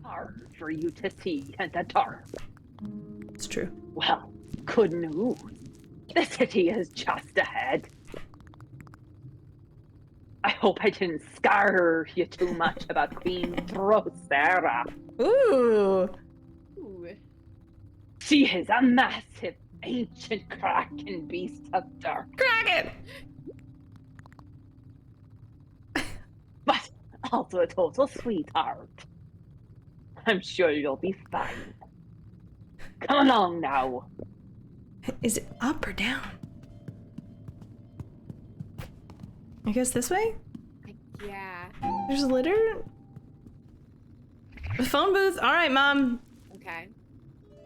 Hard for you to see at the dark. It's true. Well, good news. The city is just ahead. I hope I didn't scare you too much about Queen Drosera. Ooh. Ooh. She is a massive, ancient kraken beast of dark. Kraken! But also a total sweetheart. I'm sure you'll be fine. Come along now. Is it up or down? I guess this way? Yeah. There's a litter? The phone booth? Alright, Mom. Okay.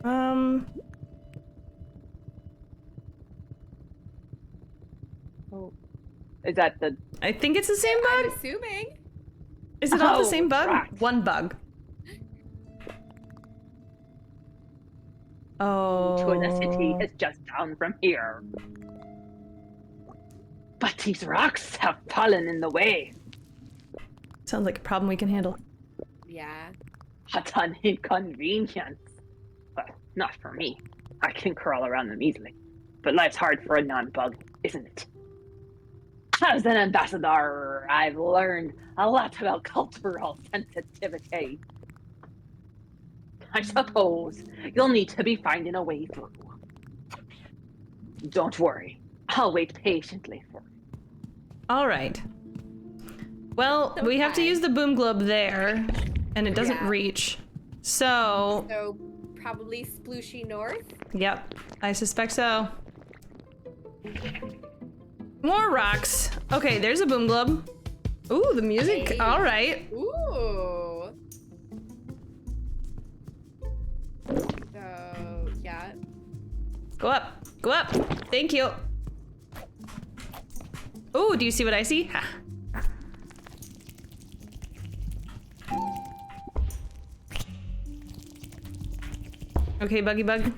Oh. Is that the... I think it's the same I'm bug. assuming. Is it all the Oh, same bug? right. One bug. Oh. To the city is just down from here. But these rocks have fallen in the way. Sounds like a problem we can handle. Yeah. What an inconvenience. But not for me. I can crawl around them easily. But life's hard for a non-bug, isn't it? As an ambassador, I've learned a lot about cultural sensitivity. I suppose you'll need to be finding a way through. Don't worry. I'll wait patiently for you. All right. Well, we have to Okay. use the boom globe there, and it doesn't Yeah. reach. So, So probably splooshy north. yep, I suspect so. More rocks. Okay, there's a boom globe. Ooh, the music. Hey. All right. Ooh. So yeah. Go up. Go up. Thank you. Ooh, do you see what I see? Ha. Okay, Buggy Bug.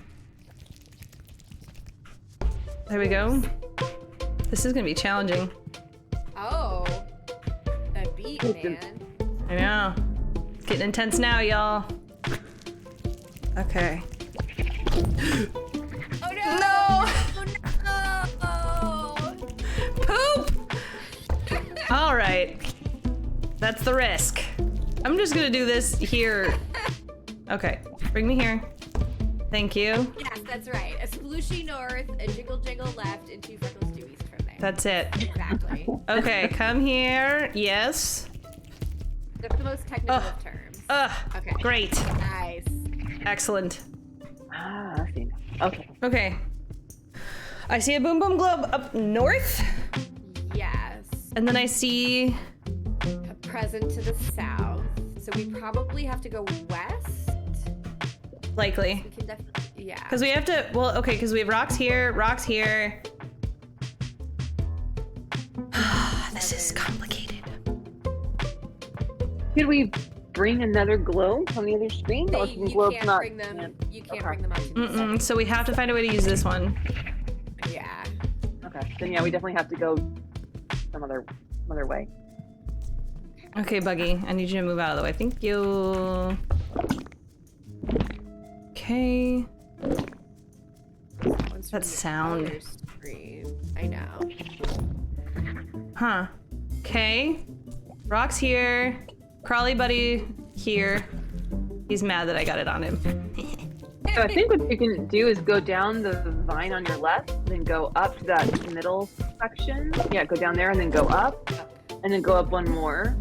There we go. This is gonna be challenging. Oh. The beat, man. I know. It's getting intense now, y'all. Okay. Oh no! No! All right. That's the risk. I'm just gonna do this here. Okay, bring me here. Thank you. Yes, that's right. A splooshy north, a jiggle jiggle left, and 2 freckles due east from there. That's it. Exactly. Okay, come here. Yes. That's the most technical of terms. Okay. Great. Nice. Excellent. I see. Okay. Okay. I see a boom boom globe up north, Yes. and then I see. A present to the south. So we probably have to go west. Likely. We can definitely, yeah. Because we have to, well, okay, because we have rocks here. This is complicated. Could we bring another globe from the other screen? Or can You globes can't not? bring them. You can't Okay. bring them up to the second. So we have to find a way to use this one. Yeah. Okay. Then yeah, we definitely have to go some other way. Okay, Buggy, I need you to move out of the way. Thank you. Okay. One's That from the sound. other screen. I know. Huh. Okay. Rock's here. Crawly Buddy here. He's mad that I got it on him. So I think what you can do is go down the vine on your left, then go up to that middle section. Yeah, go down there and then go up, and then go up one more,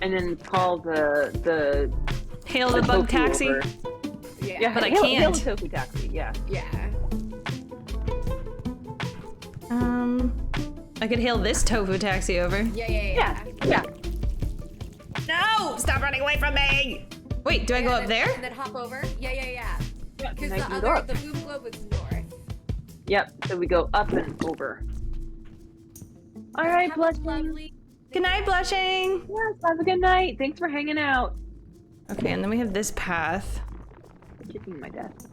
and then call the Hail the bug tofu taxi. over. Yeah. But I hail can't. the tofu taxi. Yeah. Yeah. I could hail this tofu taxi over. Yeah. Yeah. No! Stop running away from me! Wait, do I go up there? And then hop over. Yeah. Because and I the can go other, up. the boom globe was north. Yep. So we go up and over. All right, Have a Blushing. lovely. Good night, Blushing! Yes. Have a good night. Thanks for hanging out. Okay, and then we have this path. Kicking my desk.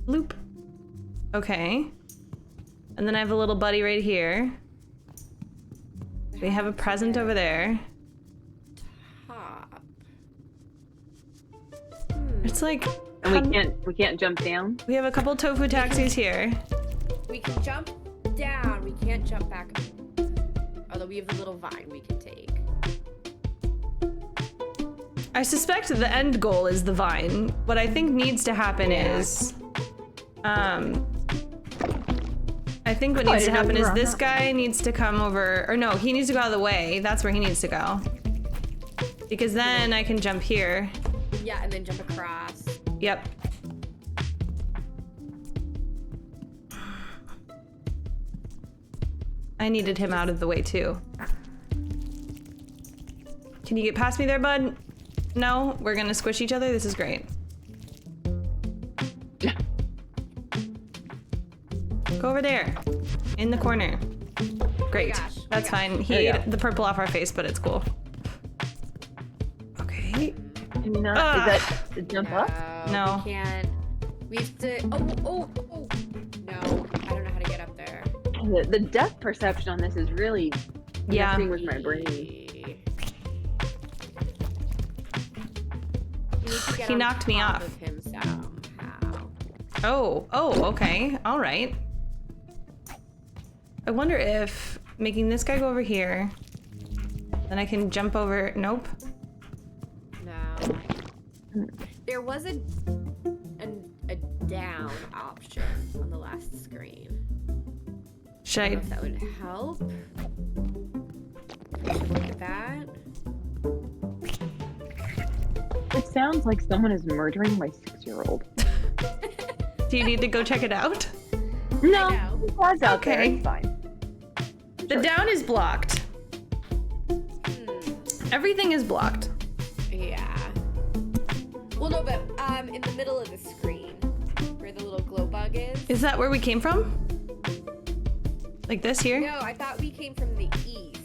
Loop. Okay. And then I have a little buddy right here. We have a present over there. Top. It's like... And we can't jump down. We have a couple tofu taxis here. We can jump down. We can't jump back up. Although we have the little vine we can take. I suspect the end goal is the vine. What I think needs to happen is... I think what needs to happen is this guy needs to come over... Or no, he needs to go out of the way. That's where he needs to go. Because then I can jump here. Yeah, and then jump across. Yep. I needed him out of the way too. Can you get past me there, bud? No? We're gonna squish each other? This is great. Go over there. In the corner. Great. gosh. Oh That's gosh. fine. He There you ate go. the purple off our face, but it's cool. Okay. Can you not? Is that to jump up? No. We can't. We have to. Oh. No. I don't know how to get up there. The depth perception on this is really Yeah. messing with my brain. We need to get He on knocked me top off. Of him somehow. Oh, okay. All right. I wonder if making this guy go over here, then I can jump over. Nope. No. There was a down option on the last screen. Should I don't know I? if that would help. Look at that. It sounds like someone is murdering my 6-year-old. Do you need to go check it out? No, I know. God's out there. Okay. It's fine. The down is blocked. Everything is blocked. Yeah. Well, no, but in the middle of the screen, where the little glow bug is. Is that where we came from? Like this here? No, I thought we came from the east.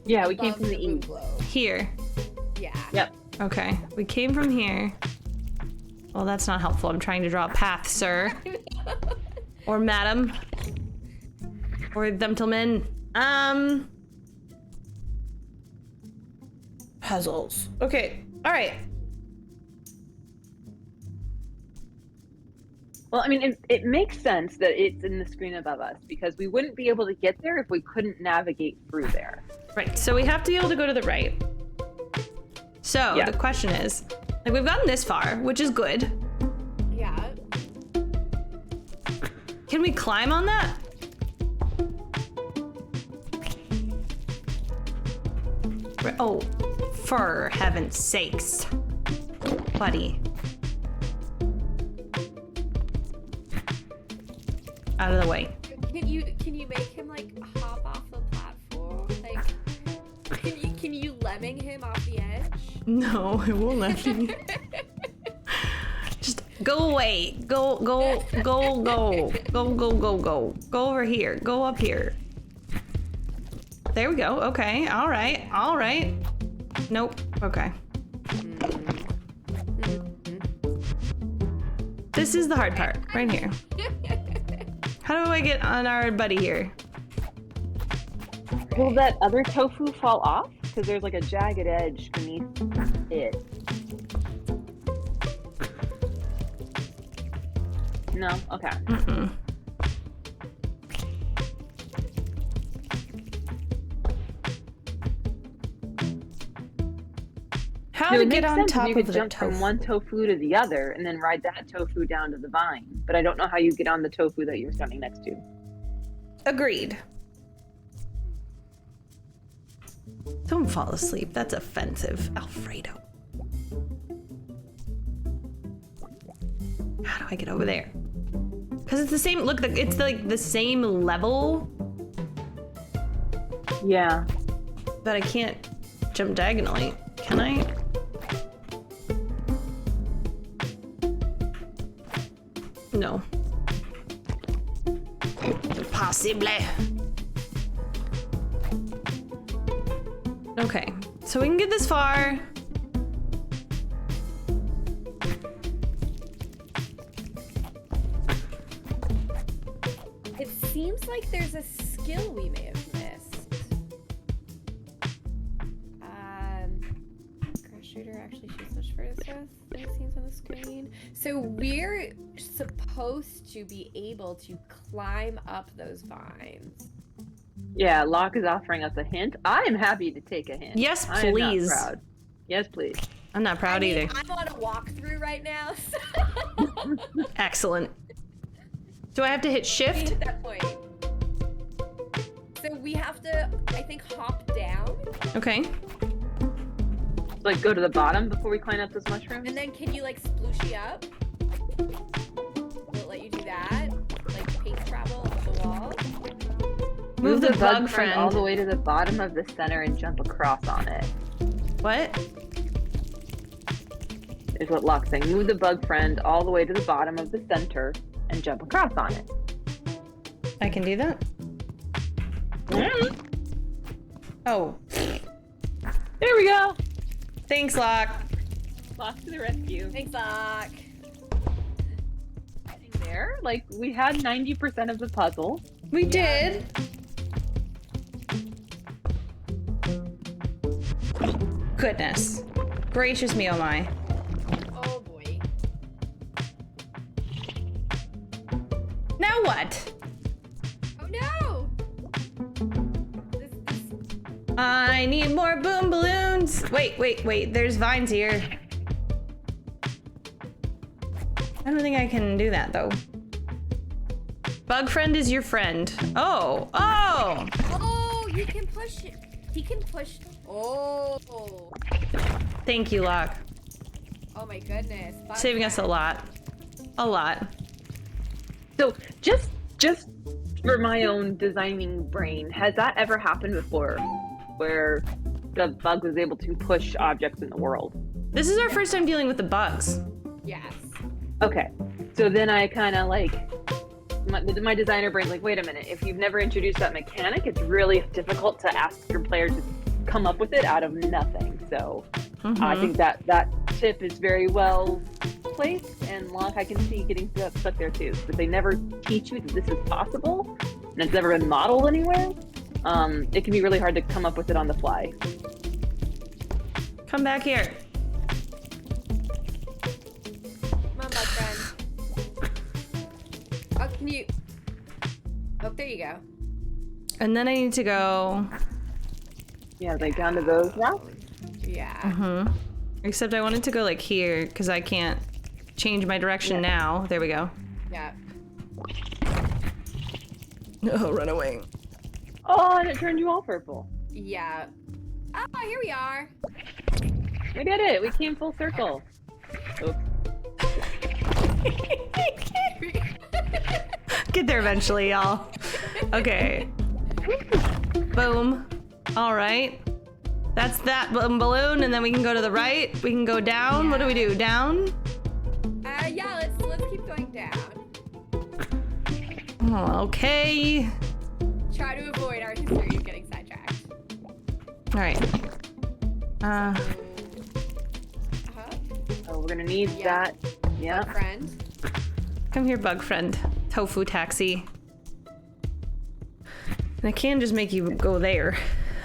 Yeah, we came above from the boom east. globe. Here. Yeah. Yep. Okay. We came from here. Well, that's not helpful. I'm trying to draw a path, sir. Or madam. Or gentleman. Puzzles. Okay. All right. Well, I mean, it makes sense that it's in the screen above us because we wouldn't be able to get there if we couldn't navigate through there. Right, so we have to be able to go to the right. So Yeah. the question is, like, we've gotten this far, which is good. Yeah. Can we climb on that? Oh, for heaven's sakes. Buddy. Out of the way. Can you make him like hop off the platform? Like can you lemming him off the edge? No, it won't let me. Just go away. Go. Go over here. Go up here. There we go. Okay. All right. Nope. Okay. This is the hard part, right here. How do I get on our buddy here? Will that other tofu fall off? Because there's like a jagged edge beneath it. No? Okay. Mm-mm. How No, to it get makes on sense if top you of could the jump tofu? from one tofu to the other and then ride that tofu down to the vine. But I don't know how you get on the tofu that you're standing next to. Agreed. Don't fall asleep. That's offensive, Alfredo. How do I get over there? Because it's the same. Look, it's like the same level, Yeah. but I can't jump diagonally. Can I? No. Impossible. Okay, so we can get this far. It seems like there's a skill we may have missed. Grass shooter actually shoots much further south than it seems on the screen. So we're supposed to be able to climb up those vines. Yeah, Locke is offering us a hint. I am happy to take a hint. Yes, I am not please. proud. Yes, please. I'm not proud either. I'm on a walkthrough right now, so Excellent. Do I have to hit shift? at that point. So we have to, I think, hop down, Okay. Like, go to the bottom before we climb up those mushrooms? and then can you like splooshy up? Will it let you do that? Like paint travel up the wall? Move the bug friend. all the way to the bottom of the center and jump across on it. What? Is what Locke's saying. Move the bug friend all the way to the bottom of the center and jump across on it. I can do that? Oh. There we go. Thanks, Locke. Locke to the rescue. Thanks, Doc. There, like, we had 90% of the puzzle. We did. Goodness. Gracious me, oh my. Oh boy. Now what? Oh no! This I need more boom balloons. Wait. There's vines here. I don't think I can do that, though. Bug friend is your friend. Oh. Oh, you can push it. He can push. Oh. Thank you, Locke. Oh my goodness. Bug Saving us a friend. lot. A lot. So, just for my own designing brain, has that ever happened before? Where the bug was able to push objects in the world? This is our first time dealing with the bugs. Yes. Okay, so then I kind of like, my designer brain's like, wait a minute, if you've never introduced that mechanic, it's really difficult to ask your player to come up with it out of nothing. So I think that tip is very well placed, and Locke, I can see getting stuck there too. But they never teach you that this is possible, and it's never been modeled anywhere. It can be really hard to come up with it on the fly. Come back here. Come on, bug friend. Can you? Oh, there you go. And then I need to go. Yeah, like down to those rocks. Yeah. Except I wanted to go like here because I can't change my direction now. There we go. Yeah. Oh, run away. Oh, and it turned you all purple. Yeah. Oh, here we are. We did it. We came full circle. Oops. Get there eventually, y'all. Okay. Boom. All right. That's that balloon, and then we can go to the right. We can go down. Yeah. What do we do? Down? Yeah. Let's keep going down. Oh, okay. Try to avoid our history of getting sidetracked. All right. Oh, we're gonna need that. Yeah. Friend. Come here, bug friend. Tofu taxi. And I can just make you go there.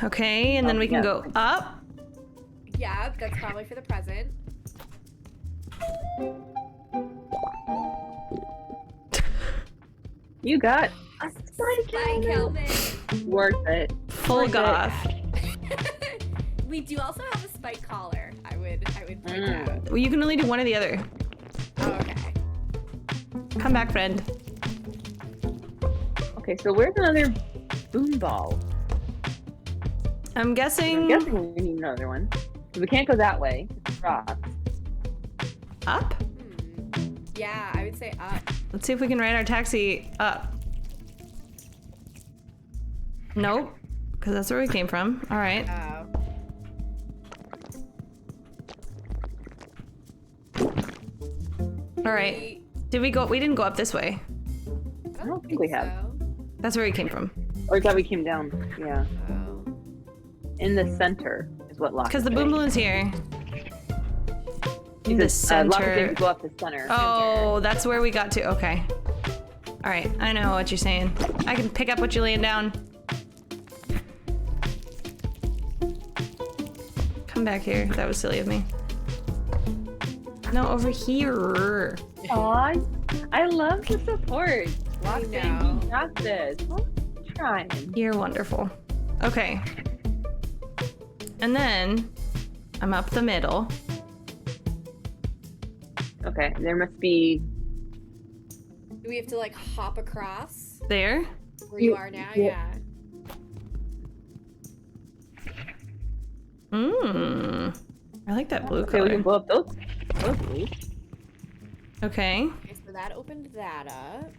Okay, and then we can go up. Yeah, that's probably for the present. You got a spike helmet. Worth it. Full goth. We do also have a spike collar. I would point out. Well, you can only do one or the other. Oh, okay. Come back, friend. Okay, so where's another boom ball? I'm guessing... I'm guessing we need another one. We can't go that way. It's rocks. Up? Yeah, I would say up. Let's see if we can ride our taxi up. Nope. Because that's where we came from. All right. Oh. All right. Did we go? We didn't go up this way. I don't think we have. So. That's where we came from. Or is that we came down? Yeah. Oh. In the center is what locked. Because the boom balloon's here. In the Lock it center. to go up the center. Oh, that's where we got to. Okay. All right. I know what you're saying. I can pick up what you're laying down. Come back here. That was silly of me. No, over here. Aw, I love the support. Lock know. in, you got this. I'm trying. You're wonderful. Okay. And then I'm up the middle. Okay, there must be. Do we have to like hop across There. where you are now? Yeah. Mmm. I like that blue Okay, we can color. blow up those leaves. Okay. Okay, so that opened that up.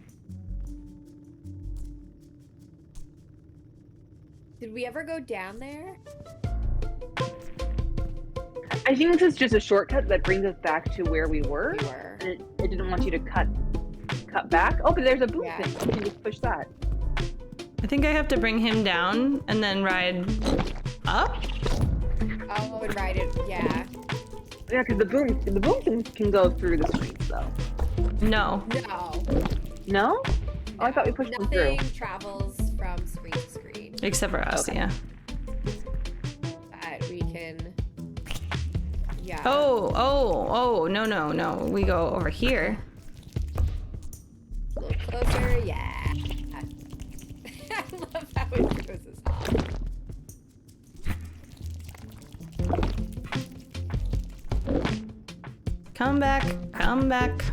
Did we ever go down there? I think this is just a shortcut that brings us back to where we were. We were. And it didn't want you to cut back. Oh, but there's a boom Yeah. thing. You can just push that. I think I have to bring him down and then ride up. Oh, and ride it. Yeah. Yeah, because the boom thing can go through the screens though. No. No. No? Oh, I thought we pushed them through. Nothing travels from screen to screen. Except for us, Okay. yeah. But we can. Yeah. Oh, no. We go over here. A little closer. Yeah. I love how it throws us off. Come back. Come back.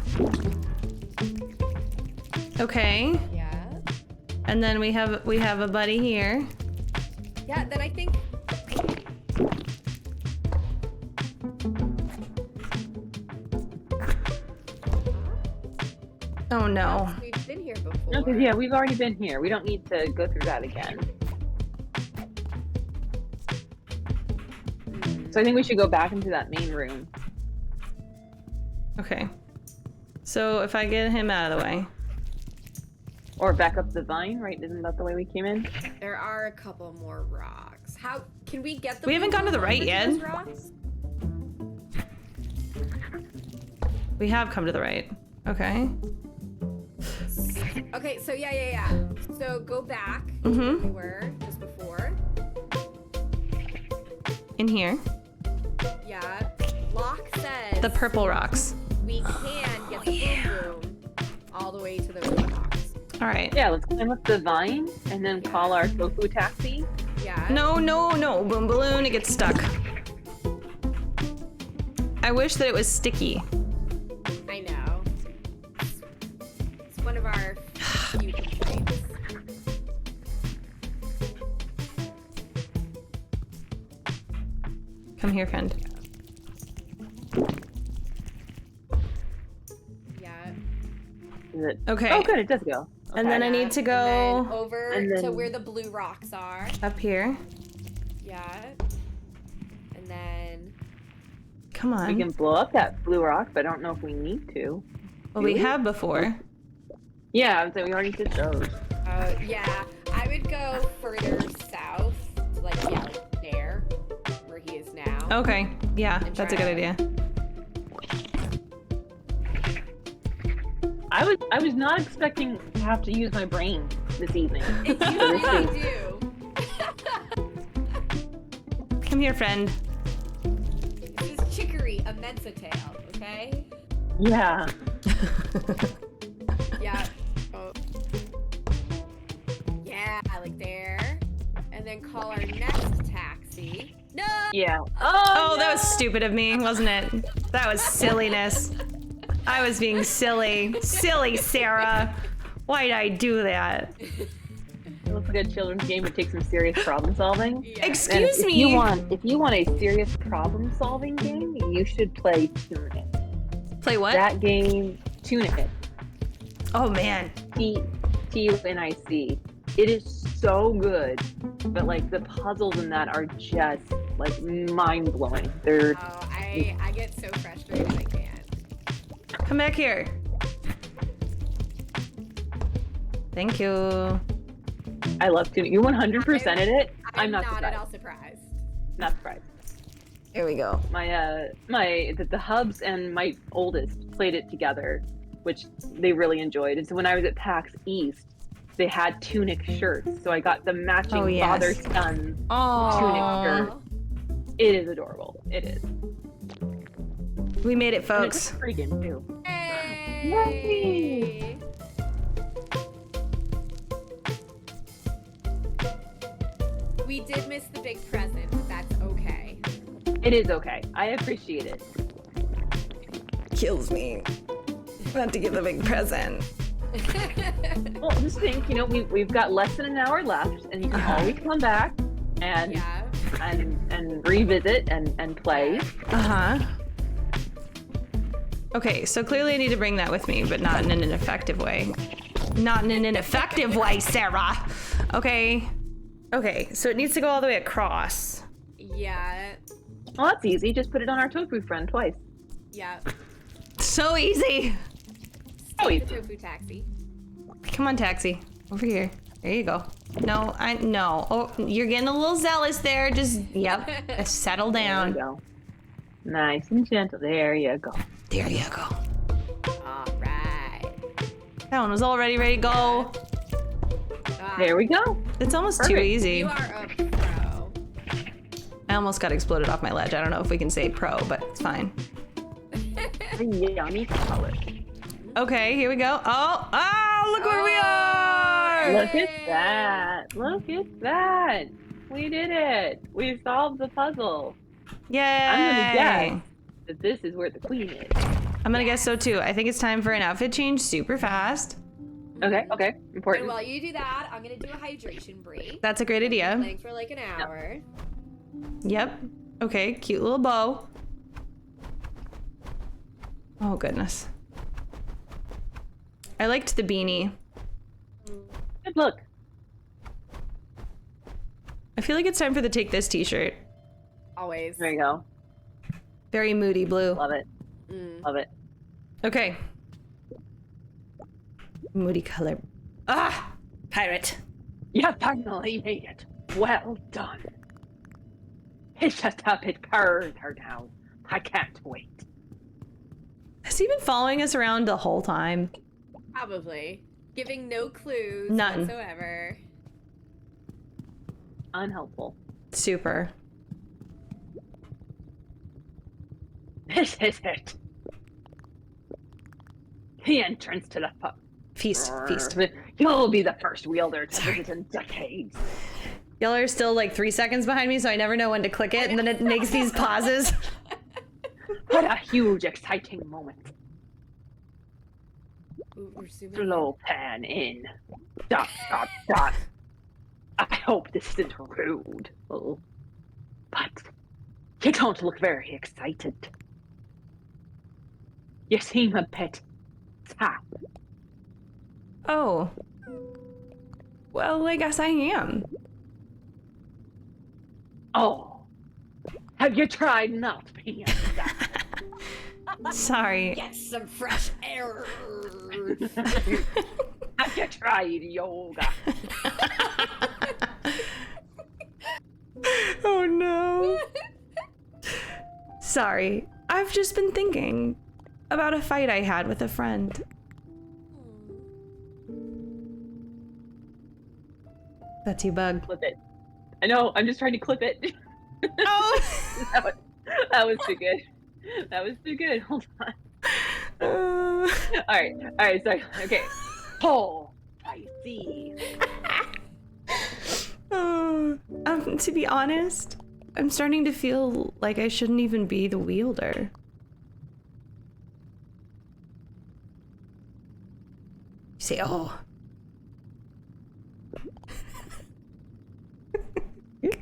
Okay. Yeah. And then we have a buddy here. Yeah, then I think. Oh no. We've been here before. No, 'cause, yeah, we've already been here. We don't need to go through that again. So I think we should go back into that main room. Okay. So if I get him out of the way. Or back up the vine, right? Isn't that the way we came in? There are a couple more rocks. How can we get the? We haven't gone to the right yet. Those rocks? We have come to the right. Okay. Okay, so yeah. So go back to Mhm. where we were just before. In here. Yeah. Locke says The purple rocks. we can get the boom all the way to those rocks. All right. Yeah, let's climb up the vine and then call our tofu taxi. Yeah. No, no, no. Boom balloon, it gets stuck. I wish that it was sticky. I know. It's one of our few complaints. Come here, friend. Yeah. Is it? Okay. Oh, good. It does go. And then I Yeah, need to and then go over and to then- where the blue rocks are. up here. Yeah. And then Come We on. can blow up that blue rock, but I don't know if we need to. Well, do we we? have before. Yeah, so we already did those. yeah, I would go further south to like there, where he is now. Okay. Yeah, And that's a try good to- idea. I was not expecting to have to use my brain this evening. You For this really thing. do. Come here, friend. This is Chicory, a Mensa tail, okay? Yeah. Yeah. Oh. Yeah, like there. And then call our next taxi. No! Yeah. Oh, that was stupid of me, wasn't it? That was silliness. I was being silly. Silly, Sarah. Why did I do that? It looks like a children's game. It takes some serious problem solving. Yeah. And Excuse if me. you want a serious problem solving game, you should play Tune It. Play what? That game, Tune It. Oh, man. TUNIC. It is so good, but like the puzzles in that are just like mind blowing. They're Oh, I get so frustrated I can't. Come back here. Thank you. I love Tune It. You 100%ed it. I'm not not surprised. at all surprised. Not surprised. Here we go. The hubs and my oldest played it together, which they really enjoyed. And so when I was at PAX East, they had Tunic shirts, so I got the matching Oh, yes. father-son Oh, Tunic shirt. It is adorable. It is. we made it, And it's folks. a free game too. Hey! We did miss the big present, but that's okay. It is okay. I appreciate it. Kills me. Not to give the big present. Well, just think, we've got less than an hour left, and you can Uh-huh. always come back and Yeah. and revisit and play. Uh-huh. Okay, so clearly I need to bring that with me, but not in an ineffective way. Not in an ineffective way, Sarah. Okay. Okay, so it needs to go all the way across. Yeah. Well, that's easy. Just put it on our tofu friend twice. Yeah. So easy. Oh, The easy. tofu taxi. Come on, taxi. Over here. There you go. No. Oh, you're getting a little zealous there. Just, yep. Settle There you down. go. Nice and gentle. There you go. There you go. All right. That one was already ready to go. There we go. It's almost too Perfect. easy. You are a pro. I almost got exploded off my ledge. I don't know if we can say pro, but it's fine. A yummy color. Okay, here we go. Oh, look where we are! Look at that. Look at that. We did it. We solved the puzzle. Yay! I'm gonna guess that this is where the queen is. I'm gonna guess so too. I think it's time for an outfit change super fast. Okay, okay. And Important. while you do that, I'm gonna do a hydration break. That's a great idea. Playing for like an hour. Yep. Okay, cute little bow. Oh, goodness. I liked the beanie. Good look. I feel like it's time for the Take This t-shirt. Always. There you go. Very moody blue. Love it. Mm. Love it. Okay. Moody color. Ah! Pirate. You finally made it. Well done. It's just a bit further now. I can't wait. Has he been following us around the whole time? Probably. Giving no clues None. whatsoever. Unhelpful. Super. This is it. The entrance to the Feast. You'll be the first wielder to visit in decades. Y'all are still like 3 seconds behind me, so I never know when to click it, and then it makes these pauses. What a huge, exciting moment. Ooh, we're zooming. Slow pan in. ... I hope this isn't rude, but you don't look very excited. You seem a bit sad. Oh. Well, I guess I am. Oh, have you tried not being sad? Sorry. Get some fresh air. Have you tried yoga? Oh no. Sorry. I've just been thinking about a fight I had with a friend. That's you, Bug. Clip it. I know, I'm just trying to clip it. Oh! that was too good. That was too good. Hold on. Alright, sorry. Okay. Oh, I see. To be honest, I'm starting to feel like I shouldn't even be the wielder. You say, oh.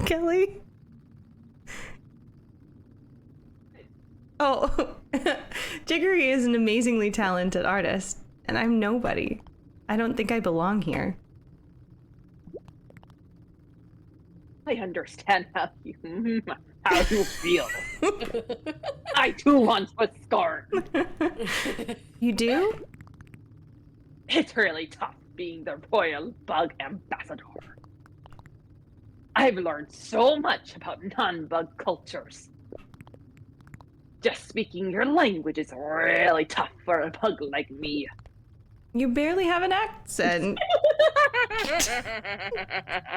Kelly? Oh, Chicory is an amazingly talented artist, and I'm nobody. I don't think I belong here. I understand how you feel. I too once was scorned. You do? It's really tough being the royal bug ambassador. I've learned so much about non-bug cultures. Just speaking your language is really tough for a bug like me. You barely have an accent.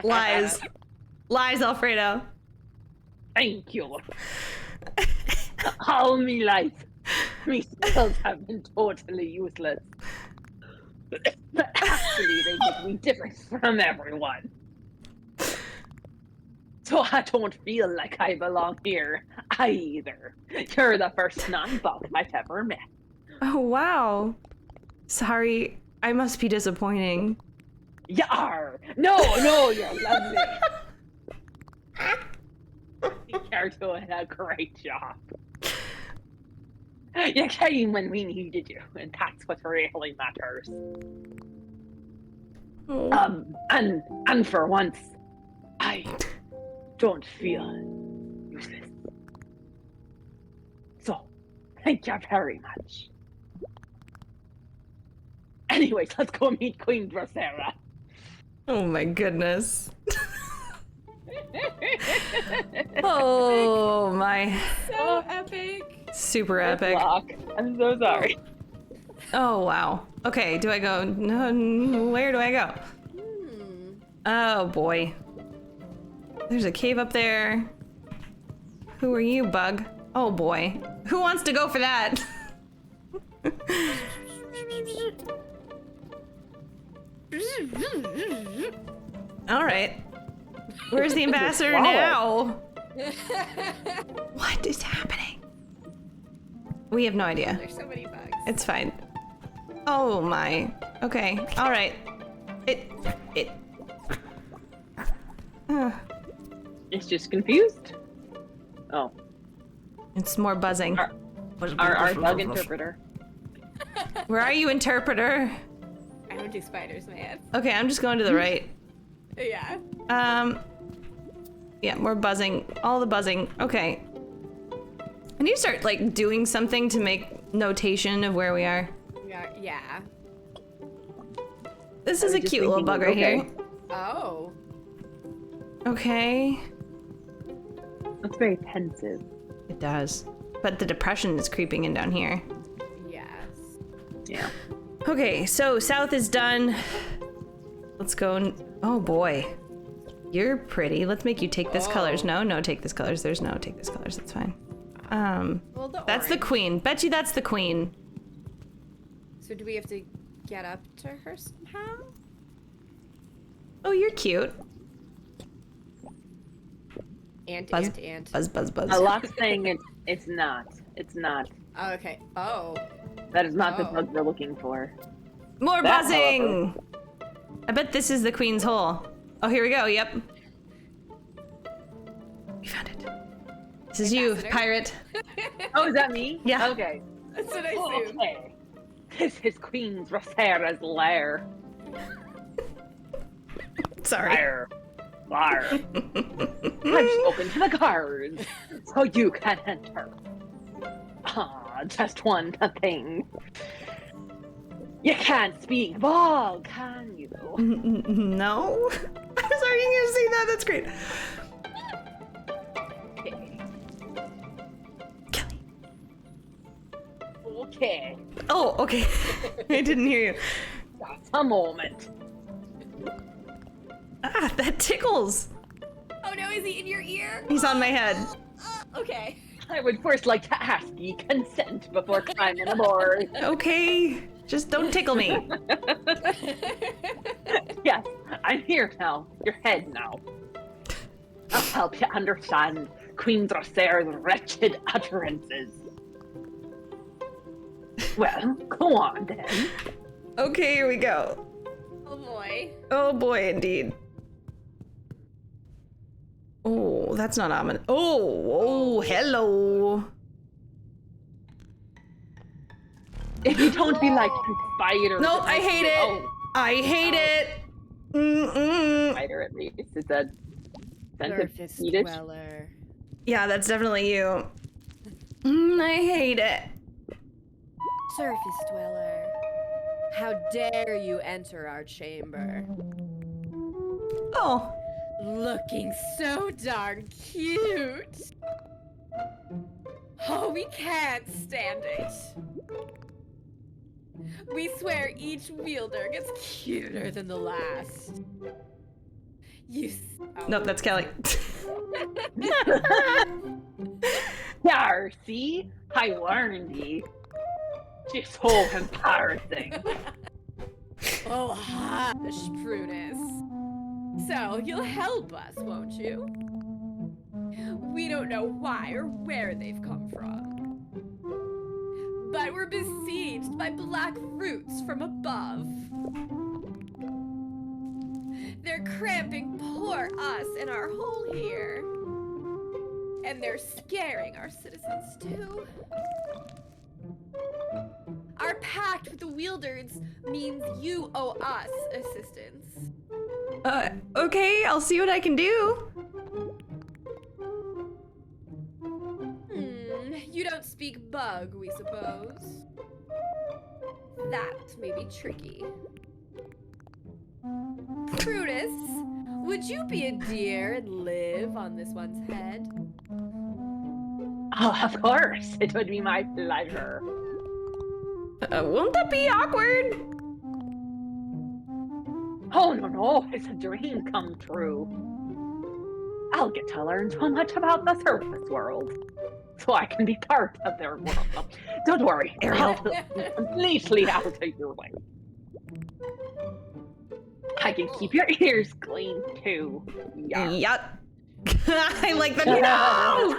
Lies. Lies, Alfredo. Thank you. All me life, me skills have been totally useless. Actually, they make me different from everyone. So I don't feel like I belong here either. You're the first non-bug I've ever met. Oh, wow. Sorry, I must be disappointing. You are. No, you're lovely. You're doing a great job. You came when we needed you, and that's what really matters. Oh. And for once, I don't feel useless. So, thank you very much. Anyways, let's go meet Queen Drosera. Oh my goodness. Oh my. So epic. Super epic. Block. I'm so sorry. Oh wow. Okay, do I go? No, where do I go? Oh boy. There's a cave up there. Who are you, Bug? Oh boy. Who wants to go for that? All right. Where's the ambassador now? What is happening? We have no idea. There's so many bugs. It's fine. Oh my. Okay. All right. It's just confused. Oh. It's more buzzing. Our bug interpreter. Where are you, interpreter? I don't do spiders, man. Okay, I'm just going to the right. Yeah. Yeah, more buzzing. All the buzzing. Okay. I need to start, like, doing something to make notation of where we are. Yeah. This is a cute little bug right here. Oh. Okay. That's very pensive. It does. But the depression is creeping in down here. Yes. Yeah. Okay, so south is done. Let's go. Oh boy. You're pretty. Let's make you take this colors. No, take this colors. There's no take this colors. That's fine. Well, That's the queen. Bet you that's the queen. So do we have to get up to her somehow? Oh, you're cute. Ant. Buzz, buzz, buzz, buzz. A lot saying it's not. It's not. Oh, okay. Oh. That is not the Oh. bug we're looking for. More That, buzzing! however- I bet this is the queen's hole. Oh, here we go, yep. We found it. This is you, Ambassador. pirate. Oh, is that me? Yeah. Okay. That's what I assumed. Okay. This is Queen Rosera's lair. Sorry. Lair. Lair. I've spoken to the guards, so you can enter. Ah, just one thing. You can't speak bog, can you? No? I was already gonna say that, that's great. Okay. Kelly. Okay. Oh, okay. I didn't hear you. Just a moment. Ah, that tickles. Oh no, is he in your ear? He's on my head. Okay. I would first like to ask ye consent before climbing aboard. Okay, just don't tickle me. Yes, I'm here now. Your head now. I'll help you understand Queen Drossair's wretched utterances. Well, go on then. Okay, here we go. Oh boy. Oh boy, indeed. Oh, that's not ominous. Oh, hello. If you don't be like spider. Nope, I hate it. Oh, I hate it. Mm-mm. spider at least. It's a Surface centipede. dweller. Yeah, that's definitely you. I hate it. Surface dweller. How dare you enter our chamber? Oh, Looking so darn cute. Oh, we can't stand it. We swear each wielder gets cuter than the last. Oh. nope, that's Kelly. Darcy, I learned ye. She's so embarrassing. Oh, hush, Prudence. So, you'll help us, won't you? We don't know why or where they've come from. But we're besieged by black roots from above. They're cramping poor us in our hole here. And they're scaring our citizens too. Our pact with the Wielders means you owe us assistance. Okay, I'll see what I can do. You don't speak bug, we suppose. That may be tricky. Brutus, would you be a dear and live on this one's head? Oh, of course, it would be my pleasure. Won't that be awkward? Oh, no, it's a dream come true. I'll get to learn so much about the surface world, so I can be part of their world. Don't worry, Ariel, completely out of your way. I can keep your ears clean, too. Yeah. Yup. I like that. No!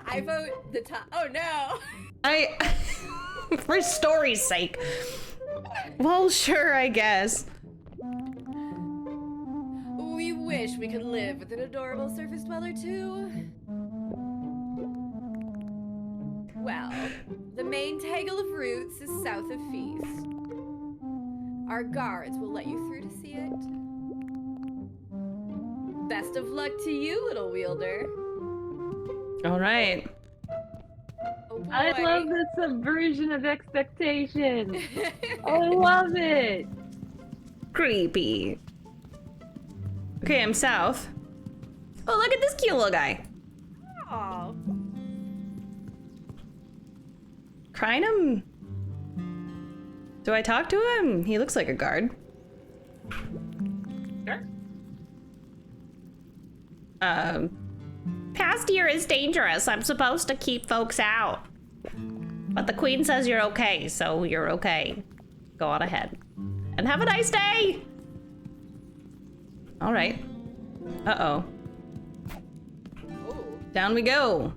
I vote the top. Oh no! For story's sake. Well, sure, I guess. We wish we could live with an adorable surface dweller too. Well, the main tangle of roots is south of Feast. Our guards will let you through to see it. Best of luck to you, little wielder. All right. Oh boy. I love the subversion of expectation. I love it. Creepy. Okay, I'm south. Oh, look at this cute little guy. Aw. Crynum? Do I talk to him? He looks like a guard. Sure. Past here is dangerous. I'm supposed to keep folks out. But the queen says you're okay, so you're okay. Go on ahead. And have a nice day! Alright. Uh-oh. Oh. Down we go.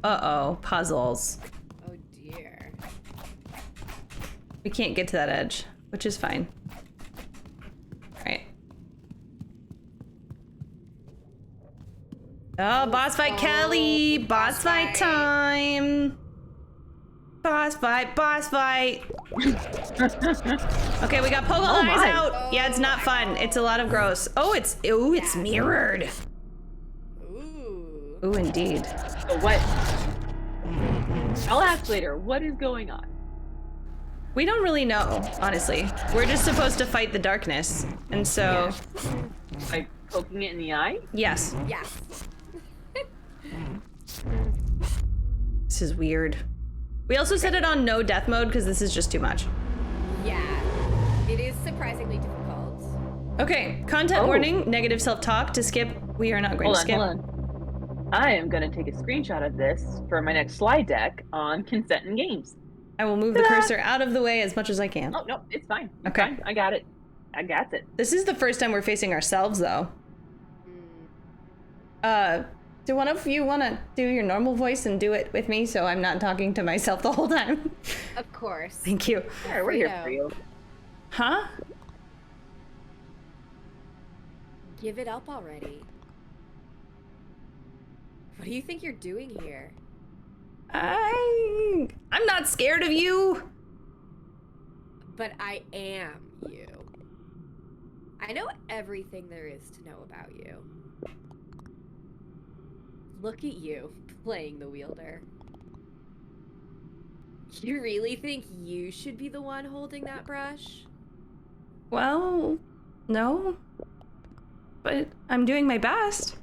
Uh-oh. Puzzles. Oh dear. We can't get to that edge, which is fine. Alright. Oh, boss fight, Kelly! Boss fight time! Boss fight, boss fight! Okay, we got Pogo eyes my. out! Yeah, it's not fun. It's a lot of gross. Oh, it's mirrored. Ooh. Ooh, indeed. So what? I'll ask later. What is going on? We don't really know, honestly. We're just supposed to fight the darkness. And so, By poking it in the eye? yes. Yes. This is weird. We also set it on no death mode because this is just too much. Yeah. It is surprisingly difficult. Okay, content warning, negative self-talk. To skip, we are not going to skip. Hold on. I am going to take a screenshot of this for my next slide deck on consent in games. I will move the cursor out of the way as much as I can. Oh, no, it's fine. It's Okay. fine. I got it. I got it. This is the first time we're facing ourselves, though. Do one of you want to do your normal voice and do it with me so I'm not talking to myself the whole time? Of course. Thank you. Sure, we're here for you. Huh? Give it up already. What do you think you're doing here? I'm not scared of you. But I am you. I know everything there is to know about you. Look at you, playing the wielder. You really think you should be the one holding that brush? Well, no. But I'm doing my best.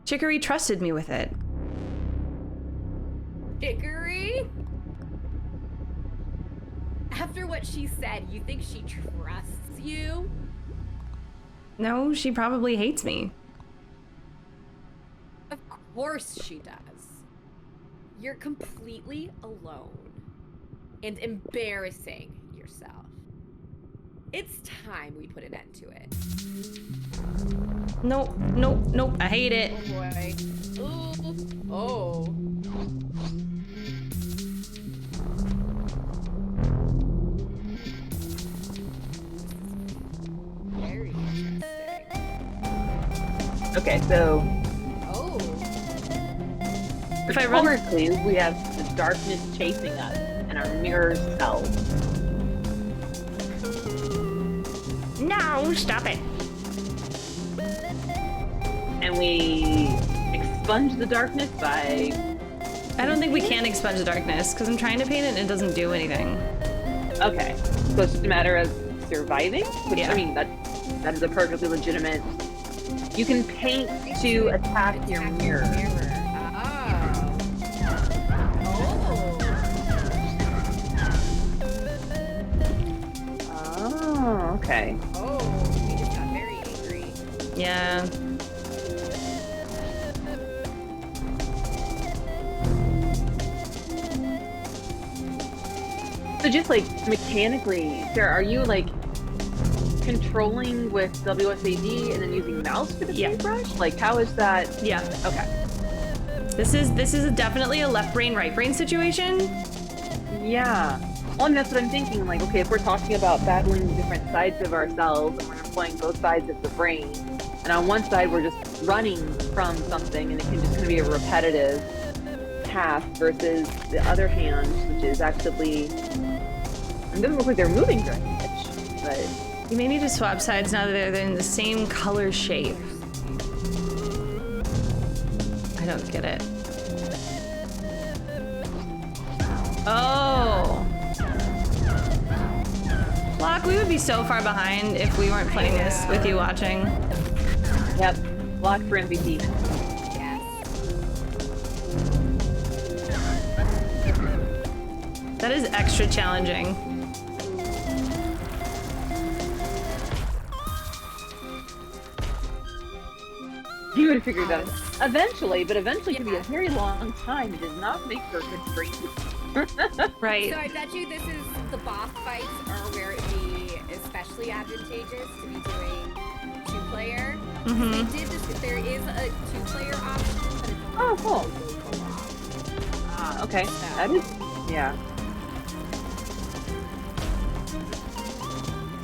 Chicory trusted me with it. Chicory? After what she said, you think she trusts you? No, she probably hates me. Of course she does. You're completely alone and embarrassing yourself. It's time we put an end to it. Nope, nope, nope. I hate it. Oh boy. Ooh. Oh. Very interesting. Okay, so Oh. If I run- historically, we have the darkness chasing us and our mirror selves. No, stop it. And we expunge the darkness by... I don't think we can expunge the darkness because I'm trying to paint it and it doesn't do anything. Okay, so it's just a matter of surviving? Which, Yeah. I mean, that is a perfectly legitimate... You can paint to attack your mirror. Oh, okay. Oh, we just got very angry. Yeah. So just like mechanically, Sarah, are you like controlling with WSAD and then using mouse for the Yeah. paintbrush? Like how is that? Yeah. Okay. This is definitely a left brain, right brain situation. Yeah. Well, and that's what I'm thinking. Like, okay, if we're talking about battling different sides of ourselves and we're employing both sides of the brain, and on one side we're just running from something and it can just kind of be a repetitive task versus the other hand, which is actively, it doesn't look like they're moving very much, but You may need to swap sides now that they're in the same color shape. I don't get it. Oh. Block, we would be so far behind if we weren't playing this with you watching. yep, block for MVP. Yes. That is extra challenging. You would have figured that out eventually, but eventually could be a very long time. It does not make for a good stream. Right. So I bet you this is the boss fights are where it'd be especially advantageous to be doing 2-player. They did this. There is a 2-player option, but it's Oh, cool. co-op. Okay. So- That is, yeah.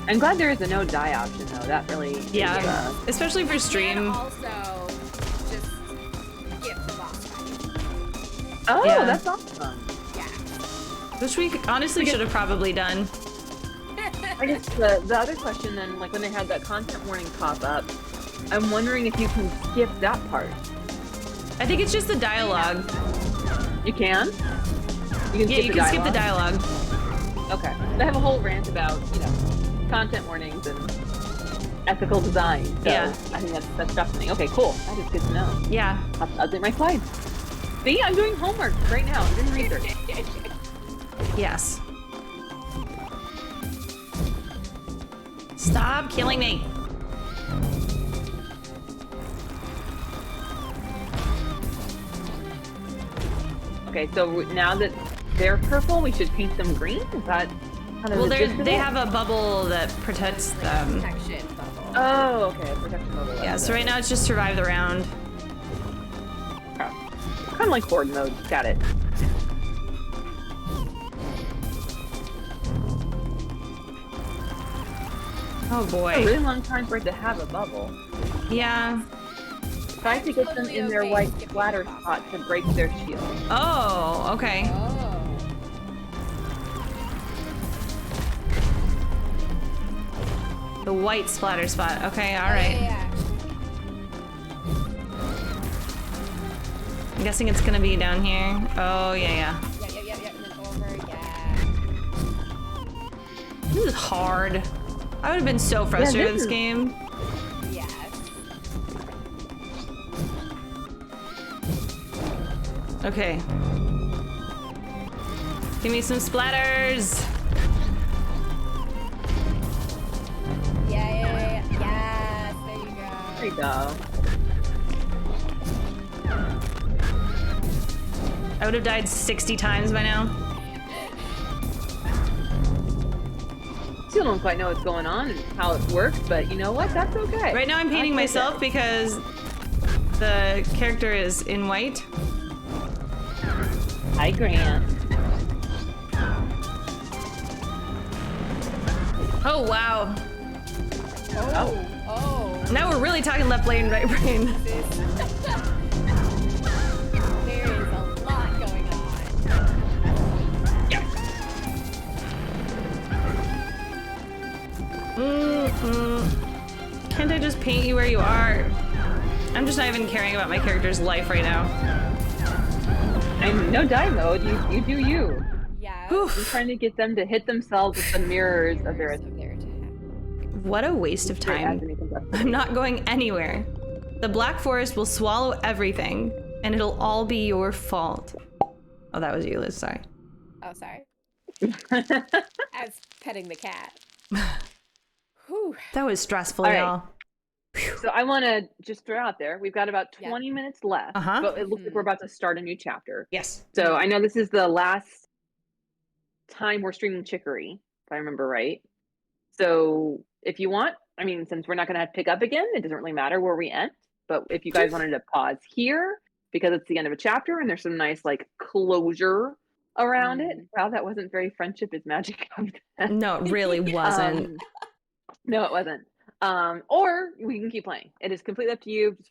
I'm glad there is a no die option though. That really is, Yeah, especially for And stream. also, just skip the boss fight. Oh, Yeah. that's awesome. Yeah. Which we honestly should have probably done. I guess the other question then, like when they had that content warning pop up, I'm wondering if you can skip that part. I think it's just the dialogue. You can? You Yeah, you can skip the dialogue. Okay. I have a whole rant about, content warnings and ethical design. So Yeah. I think that's fascinating. Okay, cool. That is good to know. Yeah. I'll update my slides. See, I'm doing homework right now. I'm doing research. Yes. Stop killing me. Okay, so now that they're purple, we should paint them green? Is that kind of Well, the gist of they it? have a bubble that protects them. Protection bubble. Oh, okay. Protection bubble. Yeah, so right now it's just survive the round. Kind of like horde mode. Got it. Oh A boy. really long time for it to have a bubble. Yeah. Try to get them Totally in their okay white skipping splatter the boss spot fight. to break their shield. Oh, okay. Oh. The white splatter spot. Okay, all Yeah, right. yeah, I'm guessing it's gonna be down here. Oh, yeah, yeah. yeah. And then over, yeah. This is hard. I would have been so frustrated with this this is- game. Yes. Okay. Give me some splatters. Yeah. Yes, there you go. There you go. I would have died 60 times by now. Still don't quite know what's going on and how it works, but you know what? That's okay. Right now I'm painting That's myself okay. because the character is in white. Hi, Grant. Oh, wow. Oh. Now we're really talking left brain, right brain. There is a lot going on. Can't I just paint you where you are? I'm just not even caring about my character's life right now. I'm no die mode. You do you. Yeah. I'm trying to get them to hit themselves with the mirrors of their Mirrors of their attack. What a waste of time. I'm not going anywhere. The Black Forest will swallow everything, and it'll all be your fault. Oh, that was you, Liz. Sorry. Oh, sorry. I was petting the cat. Whew. That was stressful, All right. y'all. So I want to just throw out there, we've got about Yeah. 20 minutes left, Uh-huh. but it looks like we're about to start a new chapter. Yes. So I know this is the last time we're streaming Chicory, if I remember right. So if you want, I mean, since we're not going to pick up again, it doesn't really matter where we end. But if you guys wanted to pause here because it's the end of a chapter and there's some nice like closure around it. Wow, that wasn't very friendship is magic. No, it really wasn't. No, it wasn't. Or we can keep playing. It is completely up to you. Just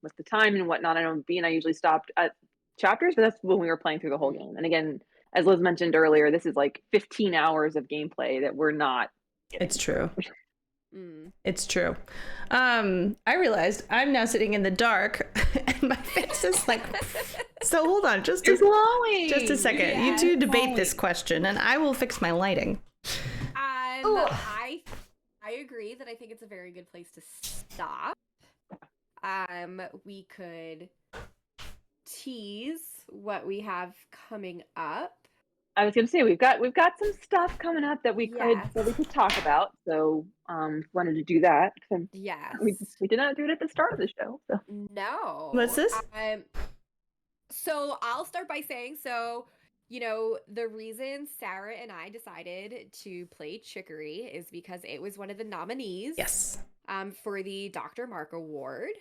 with the time and whatnot. I know B and I usually stopped at chapters, but that's when we were playing through the whole game. And again, as Liz mentioned earlier, this is like 15 hours of gameplay that we're not. It's true. It's true. I realized I'm now sitting in the dark and my face is like, so hold on, just It's glowing. a second. Yeah, You two it's debate glowing. this question and I will fix my lighting. I agree that I think it's a very good place to stop. We could tease what we have coming up. I was going to say we've got some stuff coming up that we Yes. could talk about. So wanted to do that. Yes. We did not do it at the start of the show. So No. What's this? So I'll start by saying, so You know, the reason Sarah and I decided to play Chicory is because it was one of the nominees Yes. for the Dr. Mark Award.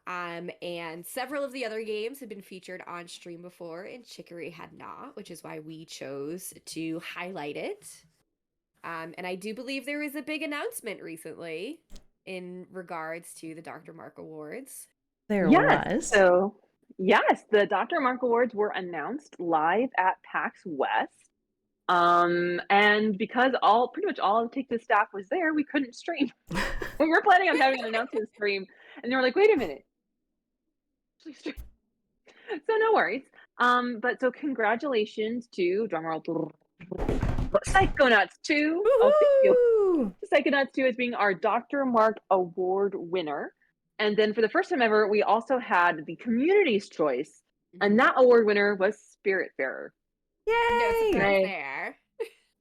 And several of the other games had been featured on stream before, and Chicory had not, which is why we chose to highlight it. And I do believe there was a big announcement recently in regards to the Dr. Mark Awards. There Yes. was. So, yes, the Dr. Mark Awards were announced live at PAX West. And because pretty much all of Take Two staff was there, we couldn't stream. We were planning on having an announcement stream, and they were like, "Wait a minute, please stream." So no worries. But so congratulations to drumroll Psychonauts 2. Oh, thank you. Woohoo! Psychonauts 2 as being our Dr. Mark Award winner. And then for the first time ever, we also had the community's choice, and that award winner was Spiritfarer. No Yay! surprise there.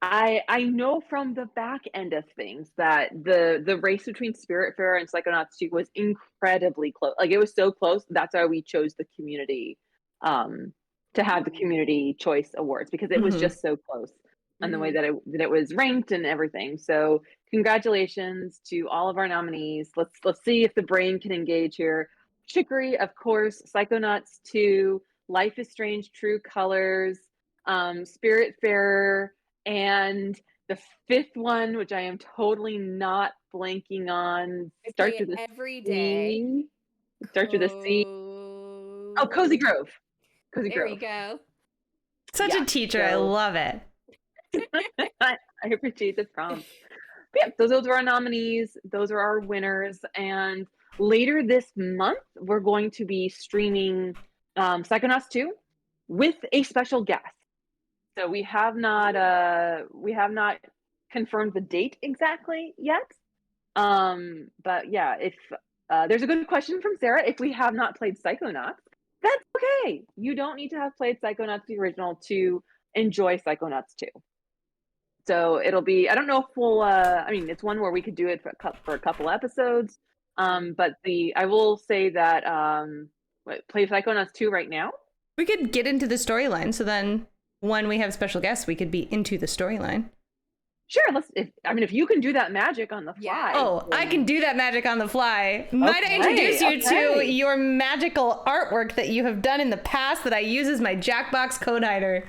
I know from the back end of things that the race between Spiritfarer and Psychonauts 2 was incredibly close. Like, it was so close. That's why we chose the community to have the community choice awards, because it was just so close and the way that it was ranked and everything. So congratulations to all of our nominees. Let's see if the brain can engage here. Chicory, of course, Psychonauts 2, Life is Strange, True Colors, Spiritfarer, and the fifth one, which I am totally not blanking on, starts with a every day. Starts with a C. Oh, Cozy Grove. Cozy There Grove. you go. Such a teacher. I love it. I appreciate the prompt. But yeah, those are our nominees. Those are our winners. And later this month, we're going to be streaming Psychonauts 2 with a special guest. So we have not confirmed the date exactly yet. But yeah, if there's a good question from Sarah. If we have not played Psychonauts, that's okay. You don't need to have played Psychonauts the original to enjoy Psychonauts 2. So it'll be, I don't know if we'll, I mean, it's one where we could do it for a couple episodes. But I will say that, play Psychonauts 2 right now. We could get into the storyline, so then when we have special guests, we could be into the storyline. Sure, if you can do that magic on the fly. Oh, then... I can do that magic on the fly. Might I introduce you to your magical artwork that you have done in the past that I use as my Jackbox code hider?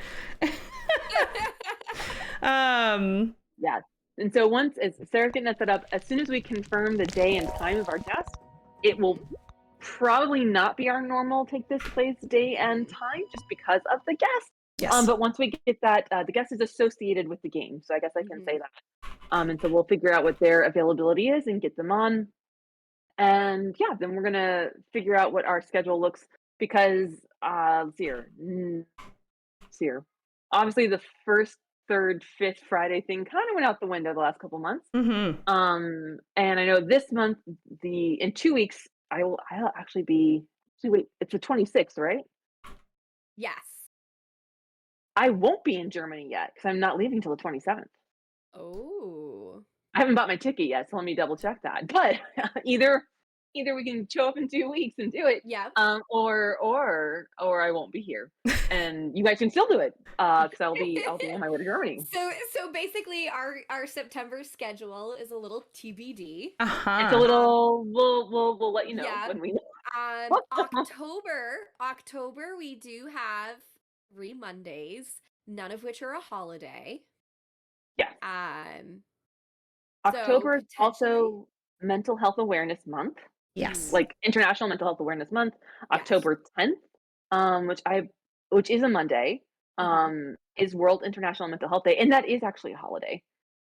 Yes. And so once Sarah's getting that set up, as soon as we confirm the day and time of our guest, it will probably not be our normal Take This Place day and time, just because of the guest. Yes. But once we get that, the guest is associated with the game, so I guess I can say that. And so we'll figure out what their availability is and get them on. And yeah, then we're gonna figure out what our schedule looks, because let's see here. Obviously, the first, third, fifth Friday thing kind of went out the window the last couple months. And I know this month, in 2 weeks, I'll actually be. Wait, it's the 26th, right? Yes. I won't be in Germany yet because I'm not leaving till the 27th. Oh. I haven't bought my ticket yet, so let me double check that. But either we can show up in 2 weeks and do it, or I won't be here, and you guys can still do it because I'll be on my way to Germany. So basically, our September schedule is a little TBD. It's a little. We'll let you know when we know. October we do have 3 Mondays, none of which are a holiday. Yes. October is also Mental Health Awareness Month. Yes. Like International Mental Health Awareness Month. October 10th, which is a Monday, is World International Mental Health Day, and that is actually a holiday.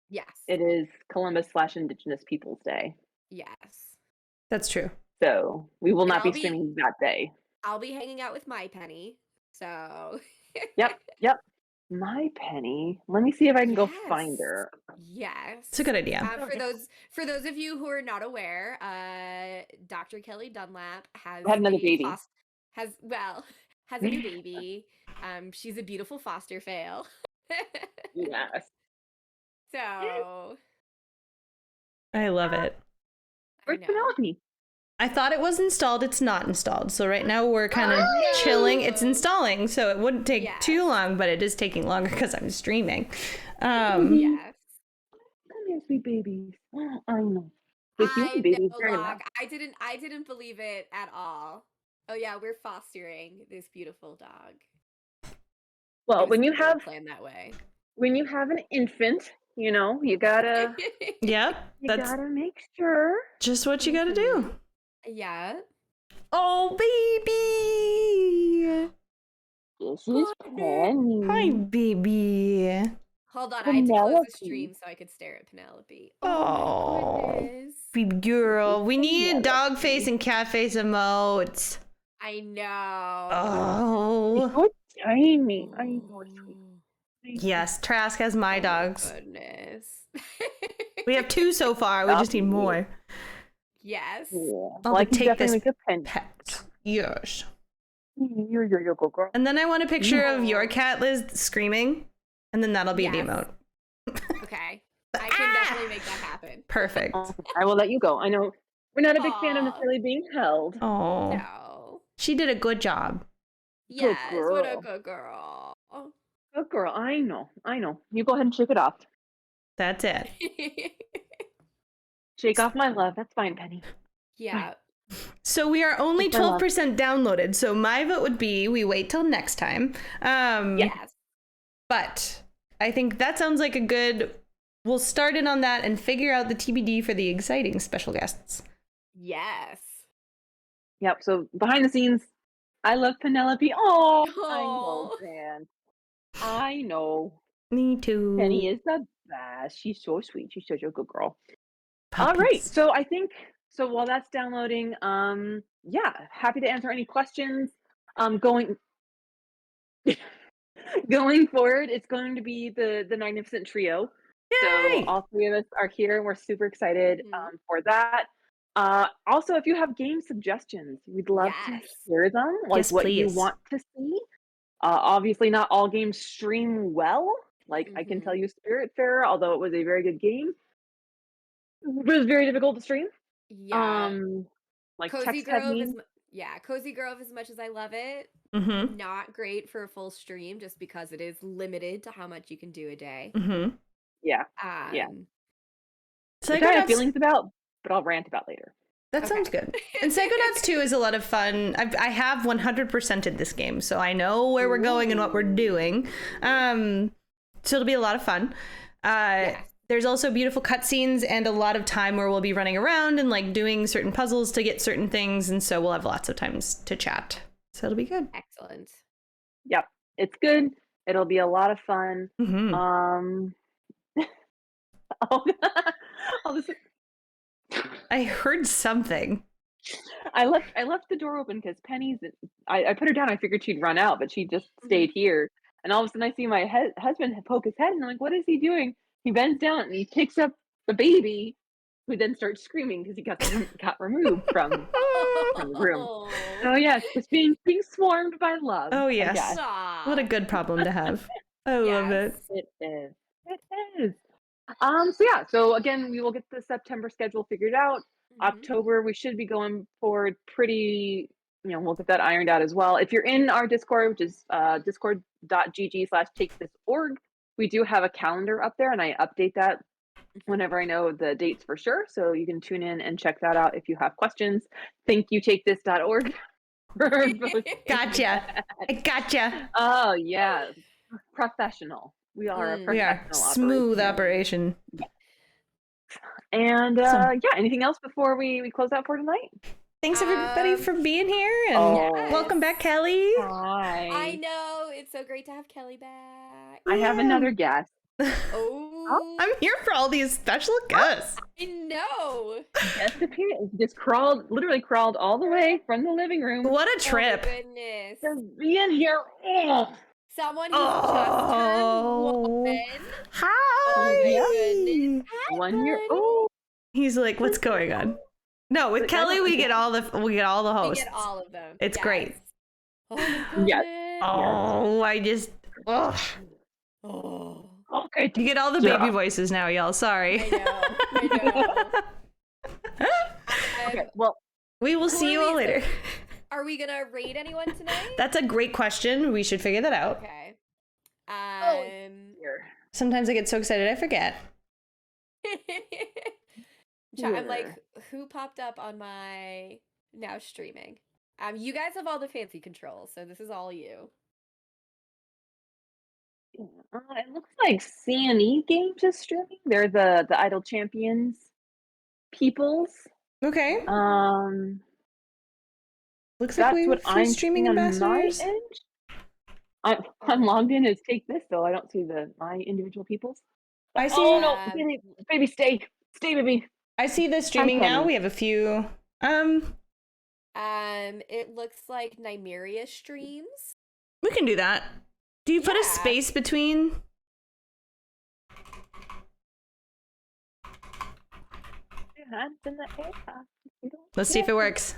Yes. It is Columbus/Indigenous Peoples Day. Yes. That's true. So we will not be streaming that day. I'll be hanging out with My Penny. So Yep. My Penny. Let me see if I can go find her. Yes. It's a good idea. For those of you who are not aware, Dr. Kelly Dunlap has another baby. Has a new baby. She's a beautiful foster fail. Yes. So I love it. Where's Penelope? I thought it was installed. It's not installed. So right now we're kind of chilling. It's installing, so it wouldn't take too long, but it is taking longer because I'm streaming. Yes. Come here, sweet babies. Oh, I know. The human babies very Log. loud. I didn't believe it at all. Oh yeah, we're fostering this beautiful dog. Well, when you have planned that way. when you have an infant, you know, you gotta Yep, that's gotta make sure. just what you gotta do. Yeah. Oh, baby! This is Penny. Hi, baby. Hold on, I had to close the Penelope. stream so I could stare at Penelope. Oh, my goodness. baby girl. We need dog face and cat face emotes. I know. Oh. So tiny. I know, sweet. Yes, Trask has my dogs. Goodness. We have 2 so far. We just need more. Yes. Yeah. I'll Well, I can take definitely this make a pen. pet. Yes. You're good girl. And then I want a picture of your cat, Liz, screaming. And then that'll be the Yes. emote. Okay. I can definitely make that happen. Perfect. I will let you go. I know we're not a big fan of necessarily being held. Oh. No. She did a good job. Yes, what a girl. good girl. Good girl. I know. You go ahead and shake it off. That's it. Shake off my love. That's fine, Penny. Yeah. So we are only 12% downloaded. So my vote would be we wait till next time. Yes. But I think that sounds like a good... We'll start in on that and figure out the TBD for the exciting special guests. Yes. Yep. So behind the scenes, I love Penelope. Oh, I know, man. I know. Me too. Penny is the best. She's so sweet. She's such a good girl. Puppies. All right. So I think while that's downloading, yeah, happy to answer any questions. Going forward, it's going to be the Magnificent Trio. Yay! So all 3 of us are here and we're super excited for that. Also, if you have game suggestions, we'd love to hear them, like yes, what please. you want to see. Obviously, not all games stream well. Like I can tell you Spiritfarer, although it was a very good game, it was very difficult to stream. Yeah. Like Cozy text Grove heavy. Cozy Grove, as much as I love it, not great for a full stream just because it is limited to how much you can do a day. Yeah. So I have feelings about, but I'll rant about later. That sounds good. And Psychonauts 2 is a lot of fun. I have 100%ed this game, so I know where we're going and what we're doing. So it'll be a lot of fun. There's also beautiful cutscenes and a lot of time where we'll be running around and like doing certain puzzles to get certain things, and so we'll have lots of times to chat. So it'll be good. Excellent. Yep, it's good. It'll be a lot of fun. I'll just... I heard something. I left the door open because Penny's. I put her down. I figured she'd run out, but she just stayed here. And all of a sudden, I see my husband poke his head, and I'm like, "What is he doing?" He bends down and he picks up the baby, who then starts screaming because he got removed from the room. So yes, it's being swarmed by love. Oh yes, what a good problem to have. I love it. It is. It is. So again, we will get the September schedule figured out. October, we should be going forward pretty, we'll get that ironed out as well. If you're in our Discord, which is discord.gg/takethisorg, we do have a calendar up there and I update that whenever I know the dates for sure. So you can tune in and check that out if you have questions. Thank you, takethis.org. Gotcha. I gotcha. Oh, yeah. Professional. We are a professional smooth operation. And anything else before we close out for tonight? Thanks everybody for being here, and welcome back, Kelly. Hi. I know, it's so great to have Kelly back. I have another guest. I'm here for all these special guests. I know. Guest appearance. Just literally crawled all the way from the living room. What a trip. Oh, goodness. Just being here. Someone who's just turned 1. Hi. Oh my goodness. 1 year old. He's like, what's going on? No, with Kelly we get all the hosts. We get all of them. It's great. Oh my goodness. Yes. Oh, I just Okay. You get all the baby voices now, y'all. Sorry. I know. Okay, well, We will see you all later. Are we gonna raid anyone tonight? That's a great question. We should figure that out. Okay. Here. Sometimes I get so excited I forget. I'm like, who popped up on my now streaming? You guys have all the fancy controls, so this is all you. It looks like CNE Games is streaming. They're the Idle Champions peoples. Okay. That's Looks like we have what a few I'm streaming seeing on my ambassadors. end. I'm logged in as Take This, so I don't see my individual peoples. I see. Oh no, baby, stay, baby. I see the streaming now. We have a few. It looks like Nymeria streams. We can do that. Do you put a space between? Let's see if it works.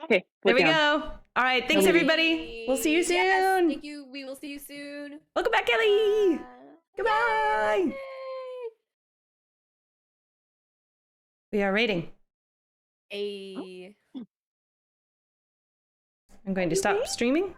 Okay. There we go. All right. Thanks, everybody. We'll see you soon. Yes, thank you. We will see you soon. Welcome back, Kelly. Goodbye. Yay. We are rating. I'm going to stop streaming.